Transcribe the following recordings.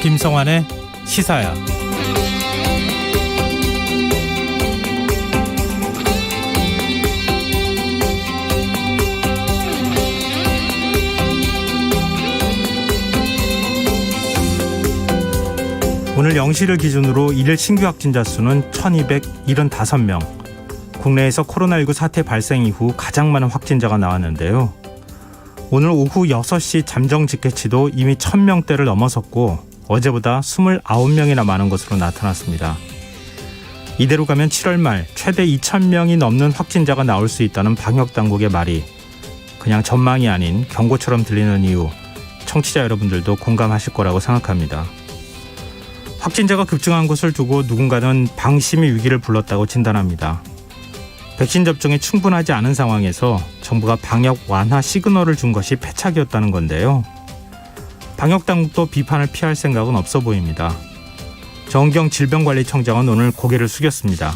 김성환의 시사야. 오늘 0시를 기준으로 일일 신규 확진자 수는 1275명. 국내에서 코로나19 사태 발생 이후 가장 많은 확진자가 나왔는데요. 오늘 오후 6시 잠정 집계치도 이미 1000명대를 넘어섰고 어제보다 29명이나 많은 것으로 나타났습니다. 이대로 가면 7월 말 최대 2000명이 넘는 확진자가 나올 수 있다는 방역당국의 말이 그냥 전망이 아닌 경고처럼 들리는 이유, 청취자 여러분들도 공감하실 거라고 생각합니다. 확진자가 급증한 것을 두고 누군가는 방심의 위기를 불렀다고 진단합니다. 백신 접종이 충분하지 않은 상황에서 정부가 방역 완화 시그널을 준 것이 패착이었다는 건데요. 방역당국도 비판을 피할 생각은 없어 보입니다. 정은경 질병관리청장은 오늘 고개를 숙였습니다.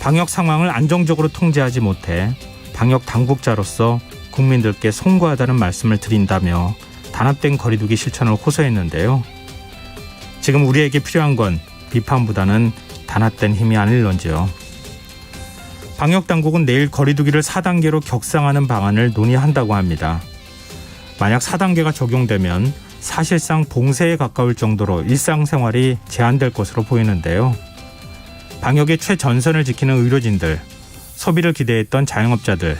방역 상황을 안정적으로 통제하지 못해 방역당국자로서 국민들께 송구하다는 말씀을 드린다며 단합된 거리두기 실천을 호소했는데요. 지금 우리에게 필요한 건 비판보다는 단합된 힘이 아닐런지요. 방역당국은 내일 거리두기를 4단계로 격상하는 방안을 논의한다고 합니다. 만약 4단계가 적용되면 사실상 봉쇄에 가까울 정도로 일상생활이 제한될 것으로 보이는데요. 방역의 최전선을 지키는 의료진들, 소비를 기대했던 자영업자들,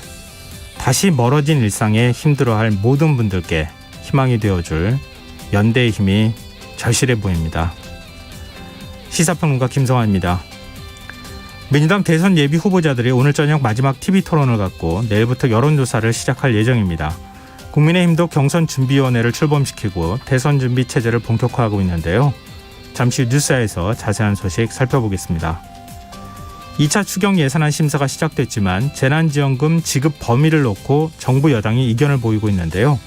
다시 멀어진 일상에 힘들어할 모든 분들께 희망이 되어줄 연대의 힘이 절실해 보입니다. 시사평론가 김성환입니다. 민주당 대선 예비 후보자들이 오늘 저녁 마지막 TV토론을 갖고 내일부터 여론조사를 시작할 예정입니다. 국민의힘도 경선준비위원회를 출범시키고 대선 준비 체제를 본격화하고 있는데요. 잠시 후 뉴스에서 자세한 소식 살펴보겠습니다. 2차 추경 예산안 심사가 시작됐지만 재난지원금 지급 범위를 놓고 정부 여당이 이견을 보이고 있는데요.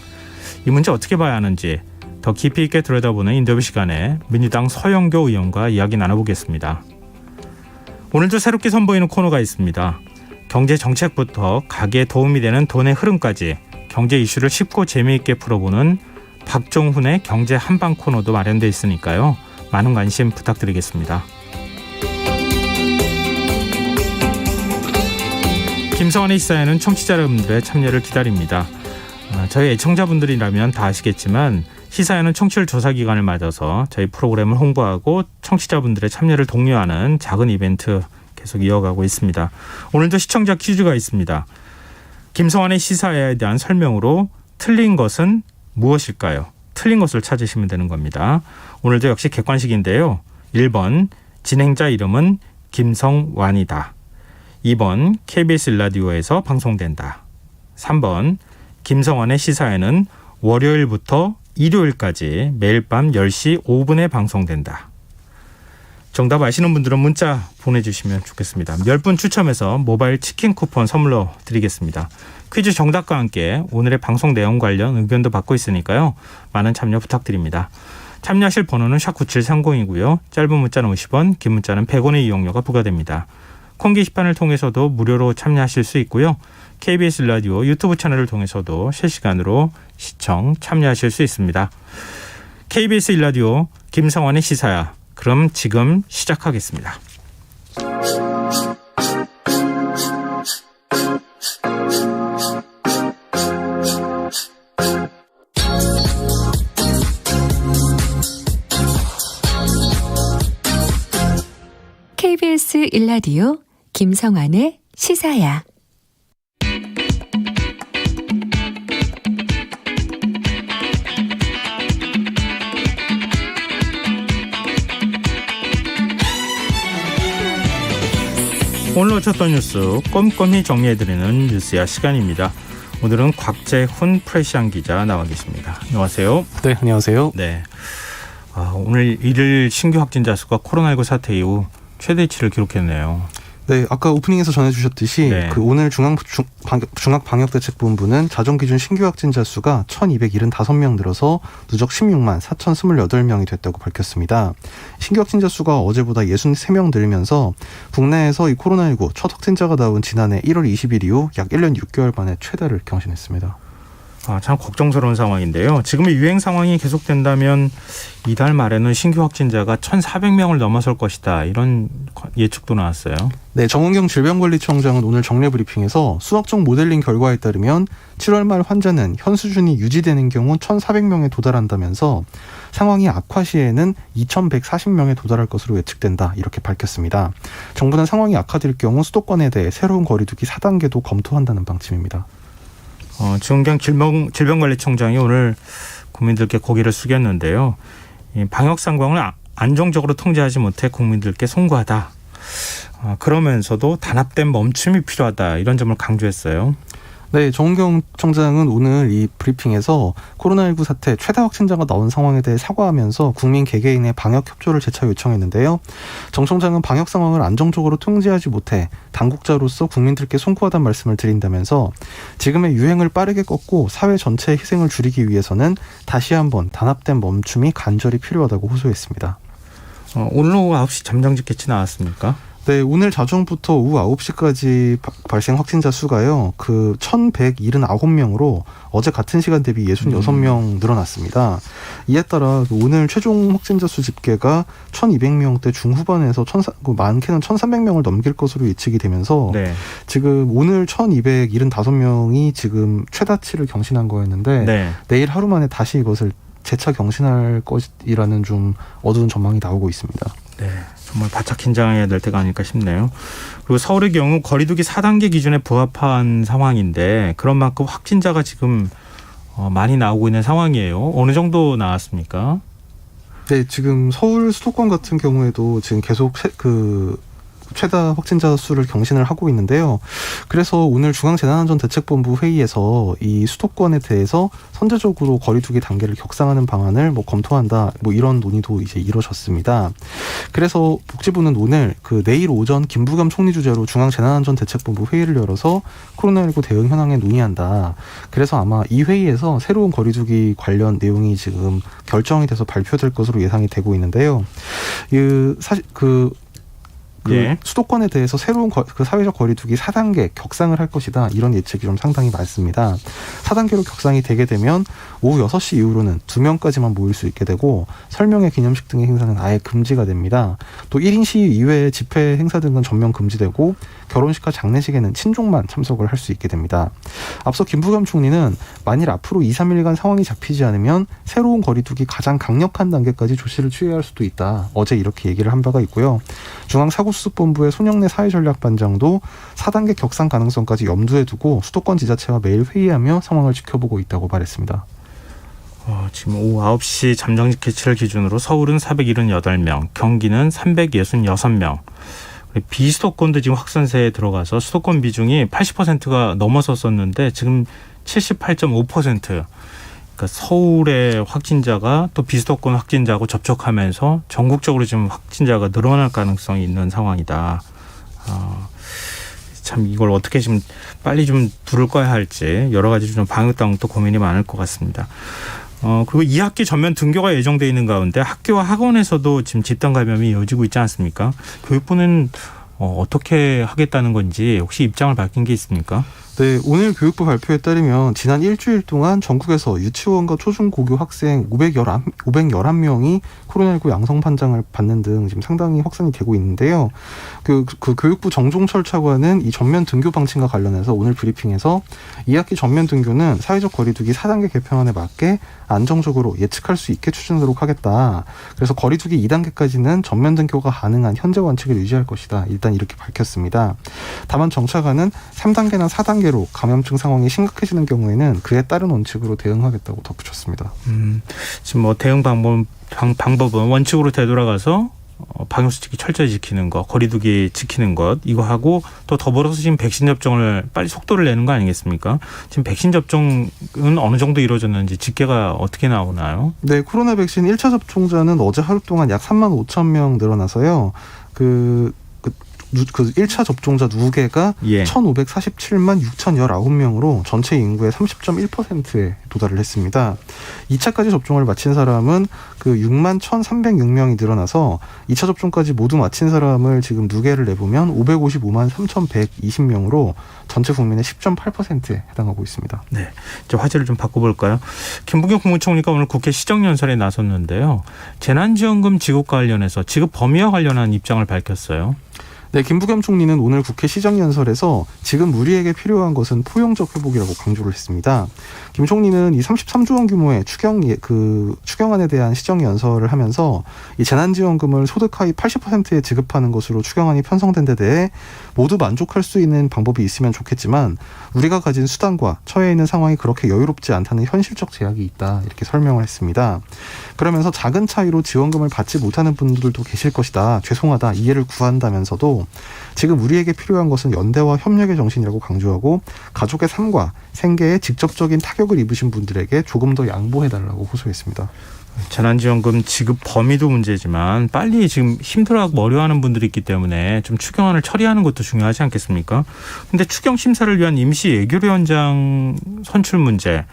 이 문제 어떻게 봐야 하는지 더 깊이 있게 들여다보는 인터뷰 시간에 민주당 서영교 의원과 이야기 나눠보겠습니다. 오늘도 새롭게 선보이는 코너가 있습니다. 경제 정책부터 가게에 도움이 되는 돈의 흐름까지 경제 이슈를 쉽고 재미있게 풀어보는 박종훈의 경제 한방 코너도 마련되어 있으니까요. 많은 관심 부탁드리겠습니다. 김성환의 시사에는 청취자 여러분들의 참여를 기다립니다. 저희 애청자분들이라면 다 아시겠지만 시사에는 청취율 조사 기간을 맞아서 저희 프로그램을 홍보하고 청취자분들의 참여를 독려하는 작은 이벤트 계속 이어가고 있습니다. 오늘도 시청자 퀴즈가 있습니다. 김성환의 시사에 대한 설명으로 틀린 것은 무엇일까요? 틀린 것을 찾으시면 되는 겁니다. 오늘도 역시 객관식인데요. 1번 진행자 이름은 김성완이다. 2번 KBS 일라디오에서 방송된다. 3번 김성환의 시사에는 월요일부터 일요일까지 매일 밤 10시 5분에 방송된다. 정답 아시는 분들은 문자 보내주시면 좋겠습니다. 10분 추첨해서 모바일 치킨 쿠폰 선물로 드리겠습니다. 퀴즈 정답과 함께 오늘의 방송 내용 관련 의견도 받고 있으니까요. 많은 참여 부탁드립니다. 참여하실 번호는 샵9730이고요. 짧은 문자는 50원, 긴 문자는 100원의 이용료가 부과됩니다. 콩 게시판을 통해서도 무료로 참여하실 수 있고요. KBS 라디오 유튜브 채널을 통해서도 실시간으로 시청 참여하실 수 있습니다. KBS 라디오 김성환의 시사야. 그럼 지금 시작하겠습니다. KBS 일라디오 김성환의 시사야. 오늘 놓쳤던 뉴스 꼼꼼히 정리해드리는 뉴스야 시간입니다. 오늘은 곽재훈 프레시안 기자 나와 계십니다. 안녕하세요. 네, 안녕하세요. 네. 오늘 일일 신규 확진자 수가 코로나19 사태 이후 최대치를 기록했네요. 네, 아까 오프닝에서 전해주셨듯이 네. 오늘 중앙방역대책본부는 자정기준 신규 확진자 수가 1275명 늘어서 누적 16만 4028명이 됐다고 밝혔습니다. 신규 확진자 수가 어제보다 63명 늘면서 국내에서 이 코로나19 첫 확진자가 나온 지난해 1월 20일 이후 약 1년 6개월 만에 최다를 경신했습니다. 참 걱정스러운 상황인데요. 지금의 유행 상황이 계속된다면 이달 말에는 신규 확진자가 1,400명을 넘어설 것이다. 이런 예측도 나왔어요. 네, 정은경 질병관리청장은 오늘 정례 브리핑에서 수학적 모델링 결과에 따르면 7월 말 환자는 현 수준이 유지되는 경우 1,400명에 도달한다면서 상황이 악화 시에는 2,140명에 도달할 것으로 예측된다. 이렇게 밝혔습니다. 정부는 상황이 악화될 경우 수도권에 대해 새로운 거리두기 4단계도 검토한다는 방침입니다. 정은경 질병관리청장이 오늘 국민들께 고개를 숙였는데요. 이 방역 상황을 안정적으로 통제하지 못해 국민들께 송구하다. 그러면서도 단합된 멈춤이 필요하다. 이런 점을 강조했어요. 네, 정은경 청장은 오늘 이 브리핑에서 코로나19 사태 최다 확진자가 나온 상황에 대해 사과하면서 국민 개개인의 방역 협조를 재차 요청했는데요. 정 청장은 방역 상황을 안정적으로 통제하지 못해 당국자로서 국민들께 송구하다는 말씀을 드린다면서 지금의 유행을 빠르게 꺾고 사회 전체의 희생을 줄이기 위해서는 다시 한번 단합된 멈춤이 간절히 필요하다고 호소했습니다. 오늘 오후 9시 잠정직계치 나왔습니까? 네, 오늘 자정부터 오후 9시까지 발생 확진자 수가요. 1,179명으로 어제 같은 시간 대비 66명 늘어났습니다. 이에 따라 오늘 최종 확진자 수 집계가 1,200명대 중후반에서 많게는 1,300명을 넘길 것으로 예측이 되면서 네. 지금 오늘 1,275명이 지금 최다치를 경신한 거였는데 네. 내일 하루 만에 다시 이것을 재차 경신할 것이라는 좀 어두운 전망이 나오고 있습니다. 네, 정말 바짝 긴장해야 될 때가 아닐까 싶네요. 그리고 서울의 경우 거리두기 4단계 기준에 부합한 상황인데 그런 만큼 확진자가 지금 많이 나오고 있는 상황이에요. 어느 정도 나왔습니까? 네, 지금 서울 수도권 같은 경우에도 지금 계속 최다 확진자 수를 경신을 하고 있는데요. 그래서 오늘 중앙재난안전대책본부 회의에서 이 수도권에 대해서 선제적으로 거리두기 단계를 격상하는 방안을 검토한다. 이런 논의도 이제 이루어졌습니다. 그래서 복지부는 오늘 내일 오전 김부겸 총리 주재로 중앙재난안전대책본부 회의를 열어서 코로나19 대응 현황에 논의한다. 그래서 아마 이 회의에서 새로운 거리두기 관련 내용이 지금 결정이 돼서 발표될 것으로 예상이 되고 있는데요. 예. 수도권에 대해서 새로운 사회적 거리두기 4단계 격상을 할 것이다. 이런 예측이 좀 상당히 많습니다. 4단계로 격상이 되게 되면 오후 6시 이후로는 2명까지만 모일 수 있게 되고 설명회, 기념식 등의 행사는 아예 금지가 됩니다. 또 1인 시위 이외의 집회 행사 등은 전면 금지되고 결혼식과 장례식에는 친족만 참석을 할 수 있게 됩니다. 앞서 김부겸 총리는 만일 앞으로 2, 3일간 상황이 잡히지 않으면 새로운 거리두기 가장 강력한 단계까지 조치를 취해야 할 수도 있다. 어제 이렇게 얘기를 한 바가 있고요. 중앙사고수습본부의 손영래 사회전략반장도 4단계 격상 가능성까지 염두에 두고 수도권 지자체와 매일 회의하며 상황을 지켜보고 있다고 말했습니다. 지금 오후 9시 잠정직계치를 기준으로 서울은 478명, 경기는 366명. 비수도권도 지금 확산세에 들어가서 수도권 비중이 80%가 넘어섰었는데 지금 78.5%. 그러니까 서울의 확진자가 또 비수도권 확진자하고 접촉하면서 전국적으로 지금 확진자가 늘어날 가능성이 있는 상황이다. 참 이걸 어떻게 지금 빨리 좀 둘을 꺼야 할지 여러 가지 좀 방역 당국도 고민이 많을 것 같습니다. 그리고 2학기 전면 등교가 예정돼 있는 가운데 학교와 학원에서도 지금 집단 감염이 이어지고 있지 않습니까? 교육부는 어떻게 하겠다는 건지 혹시 입장을 밝힌 게 있습니까? 네, 오늘 교육부 발표에 따르면 지난 일주일 동안 전국에서 유치원과 초중고교 학생 511명이 코로나19 양성 판정을 받는 등 지금 상당히 확산이 되고 있는데요. 그 교육부 정종철 차관은 이 전면 등교 방침과 관련해서 오늘 브리핑에서 2학기 전면 등교는 사회적 거리두기 4단계 개편안에 맞게 안정적으로 예측할 수 있게 추진하도록 하겠다. 그래서 거리두기 2단계까지는 전면 등교가 가능한 현재 원칙을 유지할 것이다. 일단 이렇게 밝혔습니다. 다만 정 차관은 3단계나 4단계로 감염증 상황이 심각해지는 경우에는 그에 따른 원칙으로 대응하겠다고 덧붙였습니다. 지금 대응 방법은 원칙으로 되돌아가서 방역수칙이 철저히 지키는 것, 거리두기 지키는 것 이거 하고 또 더불어서 지금 백신 접종을 빨리 속도를 내는 거 아니겠습니까? 지금 백신 접종은 어느 정도 이루어졌는지 집계가 어떻게 나오나요? 네, 코로나 백신 1차 접종자는 어제 하루 동안 약 3만 5천 명 늘어나서요. 그 1차 접종자 누계가 예. 1,547만 6,019명으로 전체 인구의 30.1%에 도달을 했습니다. 2차까지 접종을 마친 사람은 그 6만 1,306명이 늘어나서 2차 접종까지 모두 마친 사람을 지금 누계를 내보면 555만 3,120명으로 전체 국민의 10.8%에 해당하고 있습니다. 네, 이제 화제를 좀 바꿔볼까요? 김부겸 국무총리가 오늘 국회 시정연설에 나섰는데요. 재난지원금 지급과 관련해서 지급 범위와 관련한 입장을 밝혔어요. 네, 김부겸 총리는 오늘 국회 시정연설에서 지금 우리에게 필요한 것은 포용적 회복이라고 강조를 했습니다. 김 총리는 이 33조 원 규모의 추경안에 대한 시정연설을 하면서 이 재난지원금을 소득 하위 80%에 지급하는 것으로 추경안이 편성된 데 대해 모두 만족할 수 있는 방법이 있으면 좋겠지만 우리가 가진 수단과 처해 있는 상황이 그렇게 여유롭지 않다는 현실적 제약이 있다 이렇게 설명을 했습니다. 그러면서 작은 차이로 지원금을 받지 못하는 분들도 계실 것이다. 죄송하다. 이해를 구한다면서도 지금 우리에게 필요한 것은 연대와 협력의 정신이라고 강조하고 가족의 삶과 생계에 직접적인 타격을 입으신 분들에게 조금 더 양보해달라고 호소했습니다. 재난지원금 지급 범위도 문제지만 빨리 지금 힘들어하고 어려워하는 분들이 있기 때문에 좀 추경안을 처리하는 것도 중요하지 않겠습니까? 근데 추경 심사를 위한 임시 예결위원장 선출 문제,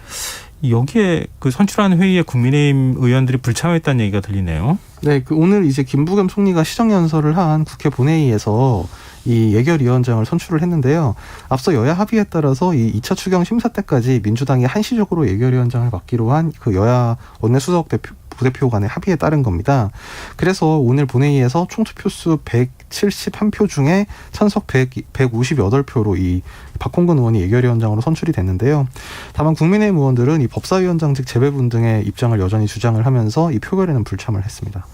여기에 그 선출하는 회의에 국민의힘 의원들이 불참했다는 얘기가 들리네요. 네, 오늘 이제 김부겸 총리가 시정연설을 한 국회 본회의에서 이 예결위원장을 선출을 했는데요. 앞서 여야 합의에 따라서 이 2차 추경 심사 때까지 민주당이 한시적으로 예결위원장을 맡기로 한 그 여야 원내수석 부대표 간의 합의에 따른 겁니다. 그래서 오늘 본회의에서 총투표수 171표 중에 찬석 158표로 이 박홍근 의원이 예결위원장으로 선출이 됐는데요. 다만 국민의힘 의원들은 이 법사위원장직 재배분 등의 입장을 여전히 주장을 하면서 이 표결에는 불참을 했습니다.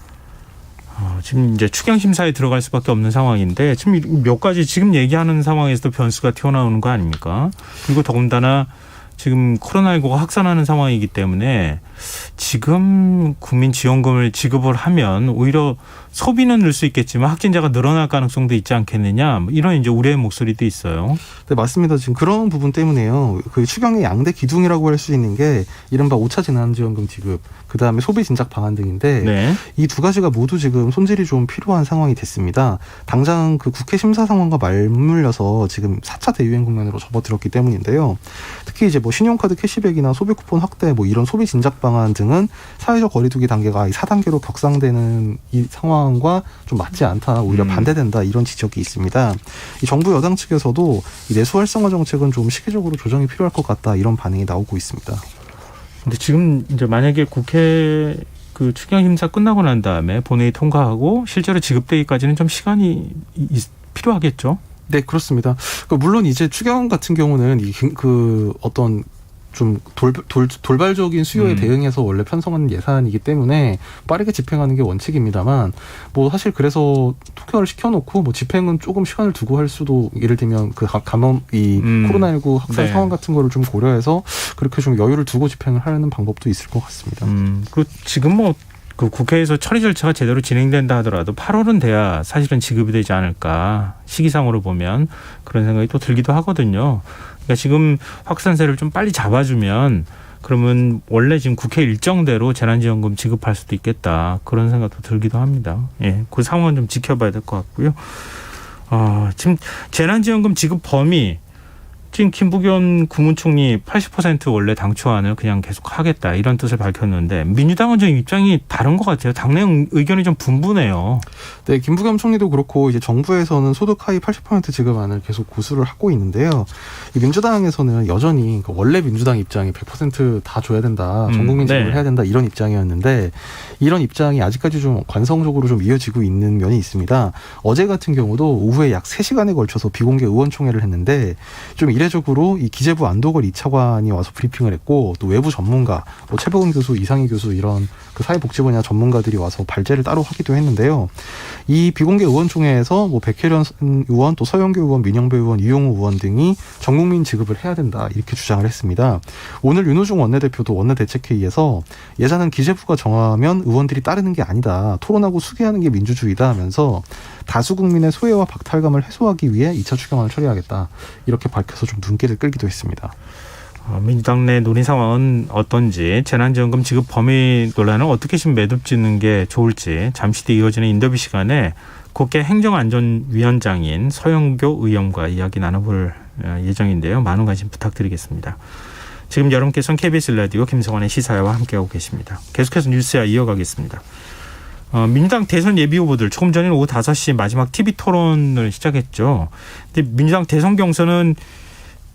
지금 이제 추경 심사에 들어갈 수밖에 없는 상황인데 지금 몇 가지 지금 얘기하는 상황에서도 변수가 튀어나오는 거 아닙니까? 그리고 더군다나 지금 코로나19가 확산하는 상황이기 때문에 지금 국민 지원금을 지급을 하면 오히려 소비는 늘 수 있겠지만 확진자가 늘어날 가능성도 있지 않겠느냐, 이런 이제 우려의 목소리도 있어요. 네, 맞습니다. 지금 그런 부분 때문에요. 그 추경의 양대 기둥이라고 할 수 있는 게 이른바 5차 재난지원금 지급, 그 다음에 소비 진작 방안 등인데 네. 이 두 가지가 모두 지금 손질이 좀 필요한 상황이 됐습니다. 당장 그 국회 심사 상황과 맞물려서 지금 4차 대유행 국면으로 접어들었기 때문인데요. 특히 이제 뭐 신용카드 캐시백이나 소비 쿠폰 확대, 뭐 이런 소비 진작 방안 등은 사회적 거리두기 단계가 4단계로 격상되는 이 상황과 좀 맞지 않다, 오히려 반대된다, 이런 지적이 있습니다. 이 정부 여당 측에서도 이 내수 활성화 정책은 좀 시기적으로 조정이 필요할 것 같다, 이런 반응이 나오고 있습니다. 근데 지금 이제 만약에 국회 그 추경 심사 끝나고 난 다음에 본회의 통과하고 실제로 지급되기까지는 좀 시간이 필요하겠죠? 네, 그렇습니다. 물론 이제 추경 같은 경우는 그 어떤 좀 돌발적인 수요에 대응해서 원래 편성하는 예산이기 때문에 빠르게 집행하는 게 원칙입니다만, 뭐 사실 그래서 통과를 시켜놓고 뭐 집행은 조금 시간을 두고 할 수도, 예를 들면 그 감염 코로나19 확산 네. 상황 같은 거를 좀 고려해서 그렇게 좀 여유를 두고 집행을 하려는 방법도 있을 것 같습니다. 그 지금 뭐 그 국회에서 처리 절차가 제대로 진행된다 하더라도 8월은 돼야 사실은 지급이 되지 않을까, 시기상으로 보면 그런 생각이 또 들기도 하거든요. 그러니까 지금 확산세를 좀 빨리 잡아주면 그러면 원래 지금 국회 일정대로 재난지원금 지급할 수도 있겠다, 그런 생각도 들기도 합니다. 예, 그 상황은 좀 지켜봐야 될 것 같고요. 지금 재난지원금 지급 범위, 지금 김부겸 국무총리 80% 원래 당초안을 그냥 계속 하겠다, 이런 뜻을 밝혔는데 민주당은 좀 입장이 다른 것 같아요. 당내 의견이 좀 분분해요. 네, 김부겸 총리도 그렇고 이제 정부에서는 소득 하위 80% 지급안을 계속 고수를 하고 있는데요. 이 민주당에서는 여전히 원래 민주당 입장이 100% 다 줘야 된다, 전 국민 지급을 해야 된다, 이런 입장이었는데 이런 입장이 아직까지 좀 관성적으로 좀 이어지고 있는 면이 있습니다. 어제 같은 경우도 오후에 약 3시간에 걸쳐서 비공개 의원총회를 했는데 좀 이례적으로 이 기재부 안도걸 2차관이 와서 브리핑을 했고, 또 외부 전문가, 뭐 최백운 교수, 이상희 교수, 이런 그 사회복지 분야 전문가들이 와서 발제를 따로 하기도 했는데요. 이 비공개 의원총회에서 뭐 백혜련 의원, 또 서영교 의원, 민영배 의원, 이용우 의원 등이 전국민 지급을 해야 된다, 이렇게 주장을 했습니다. 오늘 윤호중 원내대표도 원내대책회의에서 예산은 기재부가 정하면 의원들이 따르는 게 아니다, 토론하고 수기하는 게 민주주의다 하면서 다수 국민의 소외와 박탈감을 해소하기 위해 2차 추경안을 처리하겠다, 이렇게 밝혀서 좀 눈길을 끌기도 했습니다. 민주당 내 논의 상황은 어떤지, 재난지원금 지급 범위 논란을 어떻게 좀 매듭짓는 게 좋을지 잠시 뒤 이어지는 인터뷰 시간에 국회 행정안전위원장인 서영교 의원과 이야기 나눠볼 예정인데요. 많은 관심 부탁드리겠습니다. 지금 여러분께서는 KBS 라디오 김성환의 시사회와 함께하고 계십니다. 계속해서 뉴스야 이어가겠습니다. 민주당 대선 예비 후보들 조금 전에 오후 5시 마지막 TV 토론을 시작했죠. 근데 민주당 대선 경선은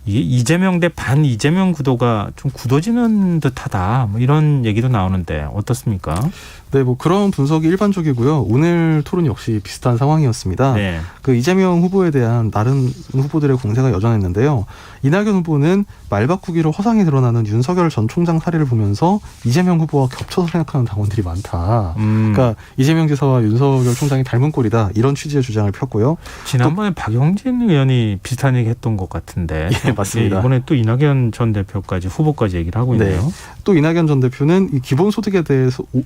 이게 이재명 대 반 이재명 구도가 좀 굳어지는 듯하다. 뭐 이런 얘기도 나오는데 어떻습니까? 네, 뭐 그런 분석이 일반적이고요. 오늘 토론 역시 비슷한 상황이었습니다. 네. 그 이재명 후보에 대한 다른 후보들의 공세가 여전했는데요. 이낙연 후보는 말 바꾸기로 허상이 드러나는 윤석열 전 총장 사례를 보면서 이재명 후보와 겹쳐서 생각하는 당원들이 많다. 그러니까 이재명 지사와 윤석열 총장이 닮은 꼴이다. 이런 취지의 주장을 폈고요. 지난번에 박영진 의원이 비슷한 얘기 했던 것 같은데. 예, 맞습니다. 이번에 또 이낙연 전 대표까지 후보까지 얘기를 하고 있네요. 네. 또 이낙연 전 대표는 이 기본소득에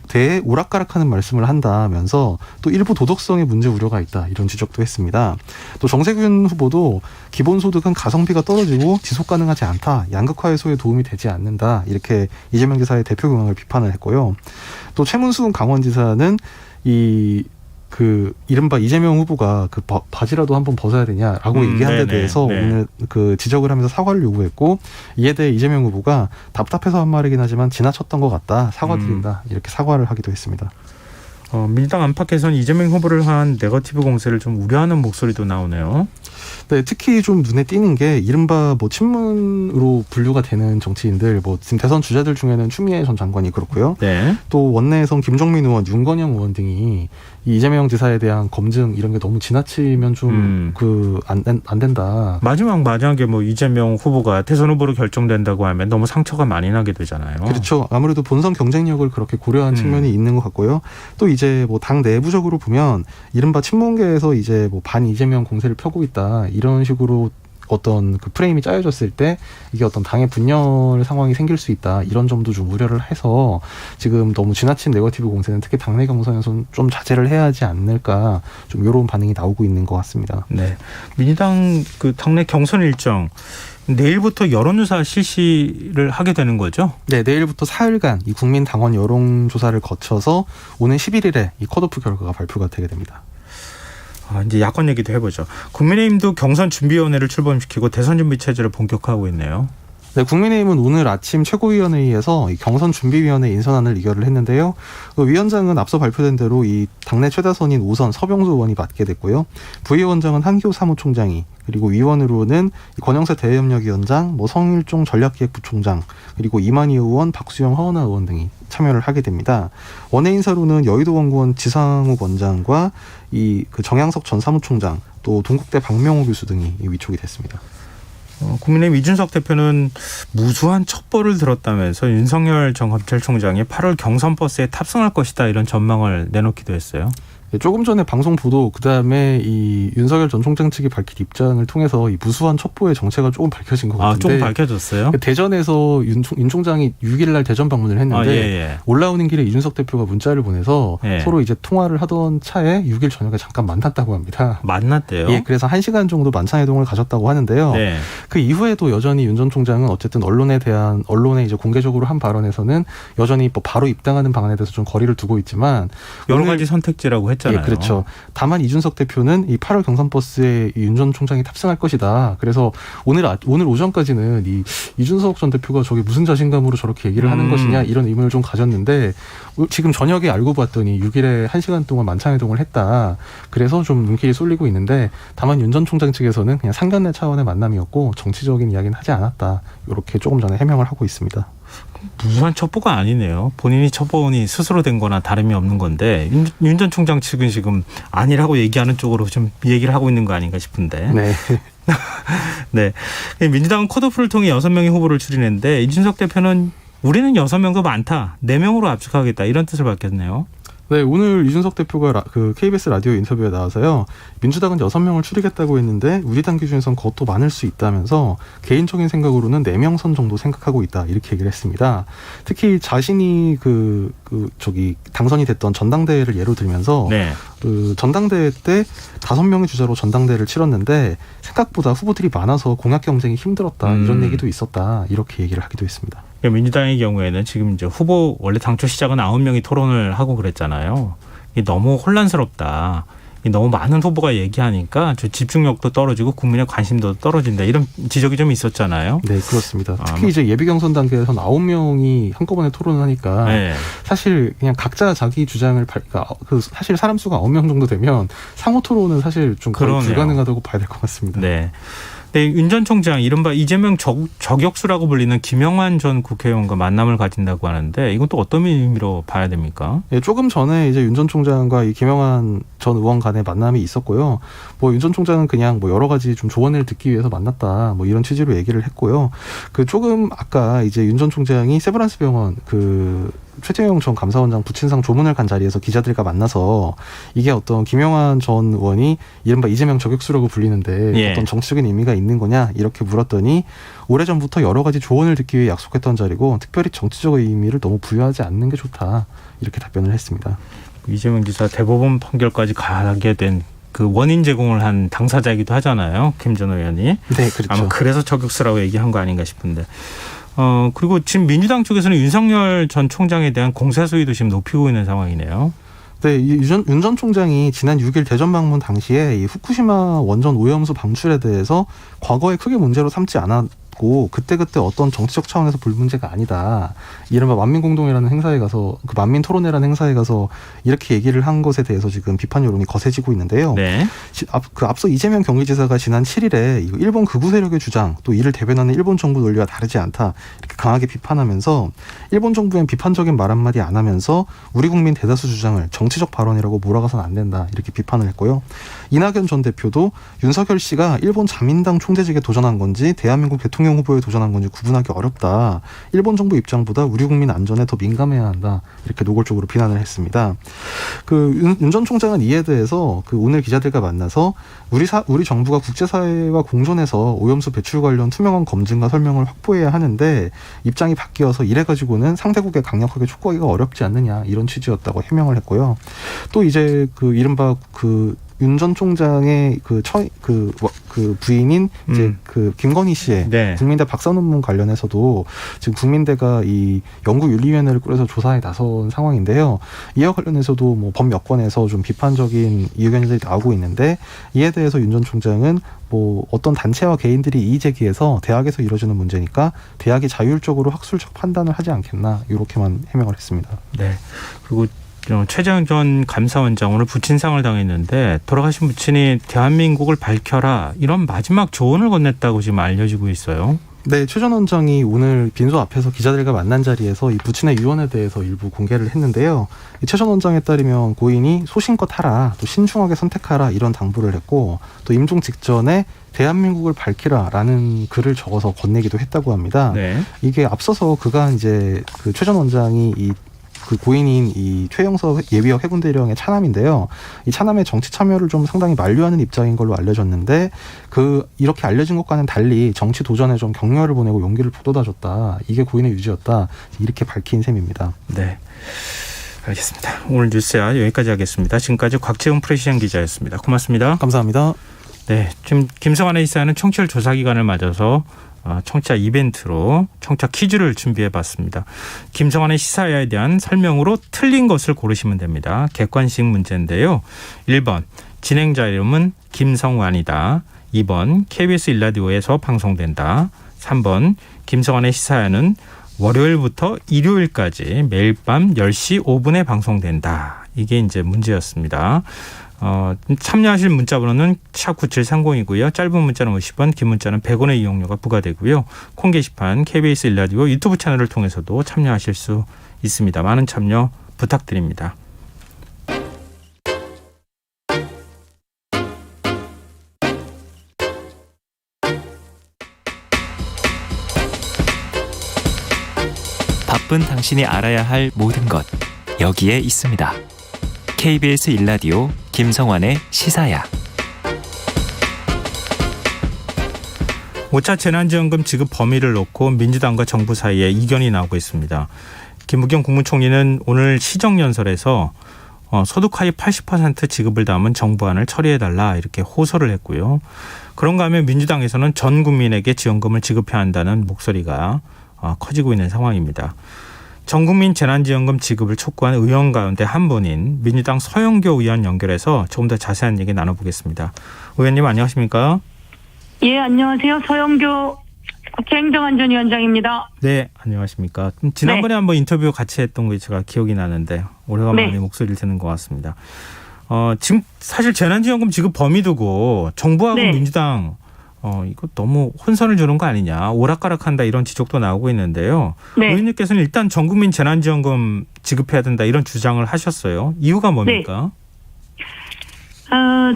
대해 오락가락하는 말씀을 한다면서 또 일부 도덕성의 문제 우려가 있다. 이런 지적도 했습니다. 또 정세균 후보도 기본소득은 가성비가 떨어지고 지속 가능하지 않다. 양극화 해소에 도움이 되지 않는다. 이렇게 이재명 지사의 대표 경향을 비판을 했고요. 또 최문순 강원지사는 이른바 이재명 후보가 그 바지라도 한번 벗어야 되냐라고 얘기한 데 대해서 오늘 그 지적을 하면서 사과를 요구했고, 이에 대해 이재명 후보가 답답해서 한 말이긴 하지만 지나쳤던 것 같다. 사과드린다. 이렇게 사과를 하기도 했습니다. 민주당 안팎에서는 이재명 후보를 한 네거티브 공세를 좀 우려하는 목소리도 나오네요. 네, 특히 좀 눈에 띄는 게 이른바 뭐 친문으로 분류가 되는 정치인들, 뭐 지금 대선 주자들 중에는 추미애 전 장관이 그렇고요. 네. 또 원내에선 김종민 의원, 윤건영 의원 등이 이 이재명 지사에 대한 검증 이런 게 너무 지나치면 좀 안 된다. 마지막에 뭐 이재명 후보가 대선 후보로 결정된다고 하면 너무 상처가 많이 나게 되잖아요. 그렇죠. 아무래도 본선 경쟁력을 그렇게 고려한 측면이 있는 것 같고요. 또 이제 뭐 당 내부적으로 보면 이른바 친문계에서 이제 뭐 반 이재명 공세를 펴고 있다. 이런 식으로 어떤 그 프레임이 짜여졌을 때 이게 어떤 당의 분열 상황이 생길 수 있다. 이런 점도 좀 우려를 해서 지금 너무 지나친 네거티브 공세는 특히 당내 경선에서는 좀 자제를 해야 하지 않을까, 좀 이런 반응이 나오고 있는 것 같습니다. 네, 민주당 그 당내 경선 일정 내일부터 여론조사 실시를 하게 되는 거죠? 네, 내일부터 사흘간 이 국민당원 여론조사를 거쳐서 오는 11일에 이 컷오프 결과가 발표가 되게 됩니다. 이제 야권 얘기도 해보죠. 국민의힘도 경선 준비위원회를 출범시키고 대선 준비 체제를 본격화하고 있네요. 네, 국민의힘은 오늘 아침 최고위원회의에서 경선 준비위원회 인선안을 의결을 했는데요. 위원장은 앞서 발표된 대로 이 당내 최다선인 5선 서병수 의원이 맡게 됐고요. 부위원장은 한기호 사무총장이, 그리고 위원으로는 권영세 대외협력위원장, 성일종 전략기획부총장, 그리고 이만희 의원, 박수영 허은하 의원 등이 참여를 하게 됩니다. 원외 인사로는 여의도 원구원 지상욱 원장과 그 정양석 전 사무총장, 또 동국대 박명호 교수 등이 위촉이 됐습니다. 국민의힘 이준석 대표는 무수한 첩보를 들었다면서 윤석열 전 검찰총장이 8월 경선 버스에 탑승할 것이다, 이런 전망을 내놓기도 했어요. 조금 전에 방송 보도, 그다음에 이 윤석열 전 총장 측이 밝힌 입장을 통해서 이 무수한 첩보의 정체가 조금 밝혀진 것 같은데. 조금 밝혀졌어요? 대전에서 윤 총장이 6일 날 대전 방문을 했는데 올라오는 길에 이준석 대표가 문자를 보내서 서로 이제 통화를 하던 차에 6일 저녁에 잠깐 만났다고 합니다. 만났대요? 예, 그래서 1시간 정도 만찬회동을 가졌다고 하는데요. 네. 그 이후에도 여전히 윤 전 총장은 어쨌든 언론에 이제 공개적으로 한 발언에서는 여전히 뭐 바로 입당하는 방안에 대해서 좀 거리를 두고 있지만 여러 가지 선택지라고 했잖아요. 예, 그렇죠. 다만 이준석 대표는 이 8월 경선 버스에 윤 전 총장이 탑승할 것이다. 그래서 오늘 오전까지는 이준석 전 대표가 저게 무슨 자신감으로 저렇게 얘기를 하는 것이냐, 이런 의문을 좀 가졌는데 지금 저녁에 알고 봤더니 6일에 1시간 동안 만찬회동을 했다. 그래서 좀 눈길이 쏠리고 있는데, 다만 윤 전 총장 측에서는 그냥 상견례 차원의 만남이었고 정치적인 이야기는 하지 않았다. 이렇게 조금 전에 해명을 하고 있습니다. 무수한 첩보가 아니네요. 본인이 첩보원이 스스로 된 거나 다름이 없는 건데 윤 전 총장 측은 지금 아니라고 얘기하는 쪽으로 좀 얘기를 하고 있는 거 아닌가 싶은데. 네. 네. 민주당은 컷오프를 통해 6명의 후보를 추리는데 이준석 대표는 우리는 6명도 많다, 4명으로 압축하겠다, 이런 뜻을 밝혔네요. 네, 오늘 이준석 대표가 그 KBS 라디오 인터뷰에 나와서요, 민주당은 6명을 추리겠다고 했는데 우리 당 기준에선 그것도 많을 수 있다면서 개인적인 생각으로는 4명 선 정도 생각하고 있다, 이렇게 얘기를 했습니다. 특히 자신이 당선이 됐던 전당대회를 예로 들면서 그 전당대회 때 5명의 주자로 전당대회를 치렀는데 생각보다 후보들이 많아서 공약 경쟁이 힘들었다, 이런 얘기도 있었다, 이렇게 얘기를 하기도 했습니다. 민주당의 경우에는 지금 이제 후보 원래 당초 시작은 9명이 토론을 하고 그랬잖아요. 이게 너무 혼란스럽다. 너무 많은 후보가 얘기하니까 저 집중력도 떨어지고 국민의 관심도 떨어진다 이런 지적이 좀 있었잖아요. 네, 그렇습니다. 특히 이제 예비 경선 단계에서 9명이 한꺼번에 토론을 하니까 네. 사실 그냥 각자 자기 주장을 그러니까 사실 사람 수가 9명 정도 되면 상호 토론은 사실 좀 거의 그러네요. 불가능하다고 봐야 될 것 같습니다. 네. 네, 윤 전 총장 이른바 이재명 저격수라고 불리는 김영환 전 국회의원과 만남을 가진다고 하는데 이건 또 어떤 의미로 봐야 됩니까? 예, 조금 전에 이제 윤 전 총장과 이 김영환 전 의원 간의 만남이 있었고요. 뭐 윤 전 총장은 그냥 뭐 여러 가지 좀 조언을 듣기 위해서 만났다. 뭐 이런 취지로 얘기를 했고요. 그 조금 아까 이제 윤 전 총장이 세브란스 병원 최재형 전 감사원장 부친상 조문을 간 자리에서 기자들과 만나서 이게 어떤 김영환 전 의원이 이른바 이재명 저격수라고 불리는데 예. 어떤 정치적인 의미가 있는 거냐 이렇게 물었더니 오래전부터 여러 가지 조언을 듣기 위해 약속했던 자리고 특별히 정치적 의미를 너무 부여하지 않는 게 좋다 이렇게 답변을 했습니다. 이재명 지사 대법원 판결까지 가게 된 그 원인 제공을 한 당사자이기도 하잖아요. 김 전 의원이. 네, 그렇죠. 아마 그래서 저격수라고 얘기한 거 아닌가 싶은데. 그리고 지금 민주당 쪽에서는 윤석열 전 총장에 대한 공세 수위도 지금 높이고 있는 상황이네요. 네, 윤 전 총장이 지난 6일 대전 방문 당시에 이 후쿠시마 원전 오염수 방출에 대해서 과거에 크게 문제로 삼지 않았고 그때그때 어떤 정치적 차원에서 볼 문제가 아니다. 이른바 만민공동회라는 행사에 가서 그 만민토론회라는 행사에 가서 이렇게 얘기를 한 것에 대해서 지금 비판 여론이 거세지고 있는데요. 네. 앞서 이재명 경기지사가 지난 7일에 일본 극우 세력의 주장 또 이를 대변하는 일본 정부 논리와 다르지 않다 이렇게 강하게 비판하면서 일본 정부엔 비판적인 말 한마디 안 하면서 우리 국민 대다수 주장을 정치적 발언이라고 몰아가서는 안 된다 이렇게 비판을 했고요. 이낙연 전 대표도 윤석열 씨가 일본 자민당 총재직에 도전한 건지 대한민국 대통령 후보에 도전한 건지 구분하기 어렵다. 일본 정부 입장보다 우리 국민 안전에 더 민감해야 한다. 이렇게 노골적으로 비난을 했습니다. 윤 전 총장은 이에 대해서 오늘 기자들과 만나서 우리 정부가 국제사회와 공존해서 오염수 배출 관련 투명한 검증과 설명을 확보해야 하는데 입장이 바뀌어서 이래가지고는 상대국에 강력하게 촉구하기가 어렵지 않느냐 이런 취지였다고 해명을 했고요. 또 이제 이른바 윤 전 총장의 부인인 이제 김건희 씨의 네. 국민대 박사 논문 관련해서도 지금 국민대가 이 연구윤리위원회를 꾸려서 조사에 나선 상황인데요. 이와 관련해서도 뭐 법 여건에서 좀 비판적인 의견들이 나오고 있는데 이에 대해서 윤 전 총장은 뭐 어떤 단체와 개인들이 이의 제기해서 대학에서 이루어지는 문제니까 대학이 자율적으로 학술적 판단을 하지 않겠나 이렇게만 해명을 했습니다. 네. 그리고 최재형 전 감사원장 오늘 부친상을 당했는데 돌아가신 부친이 대한민국을 밝혀라 이런 마지막 조언을 건넸다고 지금 알려지고 있어요. 네, 최 전 원장이 오늘 빈소 앞에서 기자들과 만난 자리에서 이 부친의 유언에 대해서 일부 공개를 했는데요. 최 전 원장에 따르면 고인이 소신껏 하라, 또 신중하게 선택하라 이런 당부를 했고 또 임종 직전에 대한민국을 밝히라라는 글을 적어서 건네기도 했다고 합니다. 네. 이게 앞서서 그간 이제 최 전 원장이 고인인 이 최영서 예비역 해군대령의 차남인데요. 이 차남의 정치 참여를 좀 상당히 만류하는 입장인 걸로 알려졌는데 이렇게 알려진 것과는 달리 정치 도전에 좀 격려를 보내고 용기를 북돋아줬다. 이게 고인의 유지였다. 이렇게 밝힌 셈입니다. 네. 알겠습니다. 오늘 뉴스야 여기까지 하겠습니다. 지금까지 곽재훈 프레시안 기자였습니다. 고맙습니다. 감사합니다. 네, 지금 김성환의 시사는 청취율 조사 기간을 맞아서 청취자 이벤트로 청취자 퀴즈를 준비해봤습니다. 김성환의 시사에 대한 설명으로 틀린 것을 고르시면 됩니다. 객관식 문제인데요. 1번 진행자 이름은 김성환이다. 2번 KBS 일라디오에서 방송된다. 3번 김성환의 시사회는 월요일부터 일요일까지 매일 밤 10시 5분에 방송된다. 이게 이제 문제였습니다. 참여하실 문자 번호는 샵9730이고요. 짧은 문자는 50원, 긴 문자는 100원의 이용료가 부과되고요. 콩 게시판 KBS 일라디오 유튜브 채널을 통해서도 참여하실 수 있습니다. 많은 참여 부탁드립니다. 바쁜 당신이 알아야 할 모든 것 여기에 있습니다. KBS 일라디오 김성환의 시사야. 5차 재난지원금 지급 범위를 놓고 민주당과 정부 사이에 이견이 나오고 있습니다. 김부겸 국무총리는 오늘 시정연설에서 소득 하위 80% 지급을 담은 정부안을 처리해달라 이렇게 호소를 했고요. 그런가 하면 민주당에서는 전 국민에게 지원금을 지급해야 한다는 목소리가 커지고 있는 상황입니다. 전국민 재난지원금 지급을 촉구한 의원 가운데 한 분인 민주당 서영교 의원 연결해서 조금 더 자세한 얘기 나눠보겠습니다. 의원님 안녕하십니까? 예, 안녕하세요. 서영교 국회행정안전위원장입니다. 네, 안녕하십니까? 지난번에 한번 인터뷰 같이 했던 거 제가 기억이 나는데 오래간만에 네. 목소리를 듣는 것 같습니다. 지금 사실 재난지원금 지급 범위 두고 정부하고 네. 민주당 이거 너무 혼선을 주는 거 아니냐, 오락가락한다 이런 지적도 나오고 있는데요. 네. 의원님께서는 일단 전국민 재난지원금 지급해야 된다 이런 주장을 하셨어요. 이유가 뭡니까?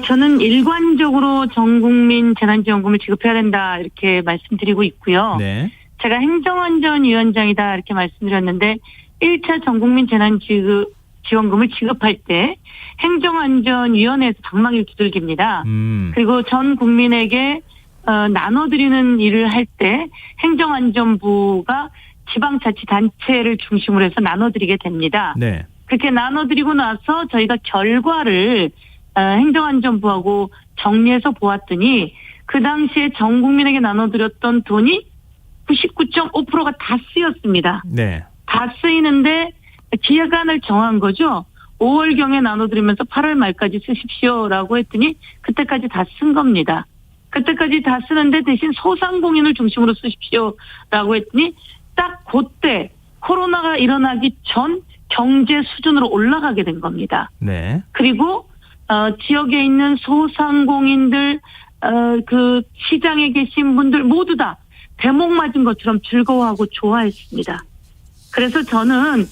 저는 일관적으로 전국민 재난지원금을 지급해야 된다 이렇게 말씀드리고 있고요. 네. 제가 행정안전위원장이다 이렇게 말씀드렸는데 1차 전국민 재난지원금을 지급할 때 행정안전위원회에서 방망이를 두들깁니다. 그리고 전 국민에게 나눠드리는 일을 할 때 행정안전부가 지방자치단체를 중심으로 해서 나눠드리게 됩니다. 네. 그렇게 나눠드리고 나서 저희가 결과를 행정안전부하고 정리해서 보았더니 그 당시에 전 국민에게 나눠드렸던 돈이 99.5%가 다 쓰였습니다. 네. 다 쓰이는데 기간을 정한 거죠. 5월경에 나눠드리면서 8월 말까지 쓰십시오라고 했더니 그때까지 다 쓴 겁니다. 그때까지 다 쓰는데 대신 소상공인을 중심으로 쓰십시오라고 했더니 딱 그때 코로나가 일어나기 전 경제 수준으로 올라가게 된 겁니다. 네. 그리고 지역에 있는 소상공인들, 그 시장에 계신 분들 모두 다 대목 맞은 것처럼 즐거워하고 좋아했습니다. 그래서 저는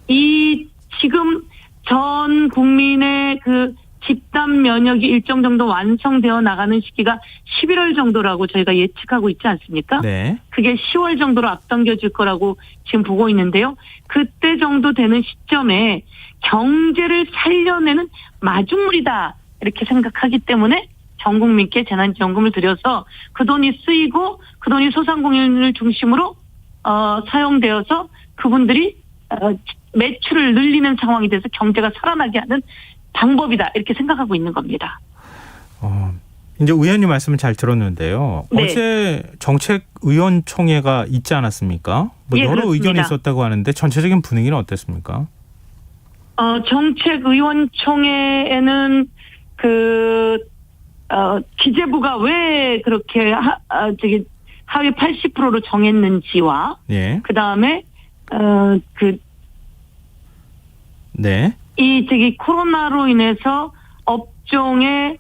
이 지금 전 국민의 그 집단 면역이 일정 정도 완성되어 나가는 시기가 11월 정도라고 저희가 예측하고 있지 않습니까? 네. 그게 10월 정도로 앞당겨질 거라고 지금 보고 있는데요. 그때 정도 되는 시점에 경제를 살려내는 마중물이다 이렇게 생각하기 때문에 전 국민께 재난지원금을 드려서 그 돈이 쓰이고 그 돈이 소상공인을 중심으로 사용되어서 그분들이 매출을 늘리는 상황이 돼서 경제가 살아나게 하는 방법이다 이렇게 생각하고 있는 겁니다. 이제 의원님 말씀을 잘 들었는데요. 네. 어제 정책의원총회가 있지 않았습니까? 예, 여러 그렇습니다. 의견이 있었다고 하는데 전체적인 분위기는 어땠습니까? 정책의원총회에는 기재부가 왜 그렇게 하위 80%로 정했는지와 예. 그 다음에 네. 코로나로 인해서 업종에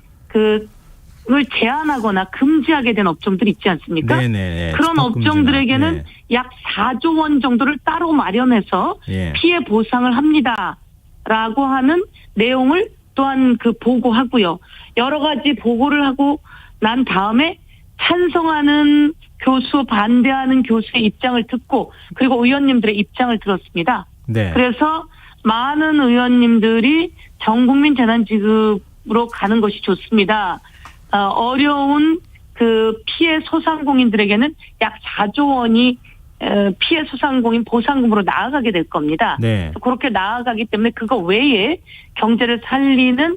을 제한하거나 금지하게 된 업종들 있지 않습니까? 네네. 그런 업종들에게는 네. 약 4조 원 정도를 따로 마련해서 예. 피해 보상을 합니다라고 하는 내용을 또한 보고하고요. 여러 가지 보고를 하고 난 다음에 찬성하는 교수, 반대하는 교수의 입장을 듣고 그리고 의원님들의 입장을 들었습니다. 네. 그래서 많은 의원님들이 전국민 재난지급으로 가는 것이 좋습니다. 어려운 피해 소상공인들에게는 약 4조 원이 피해 소상공인 보상금으로 나아가게 될 겁니다. 네. 그렇게 나아가기 때문에 그거 외에 경제를 살리는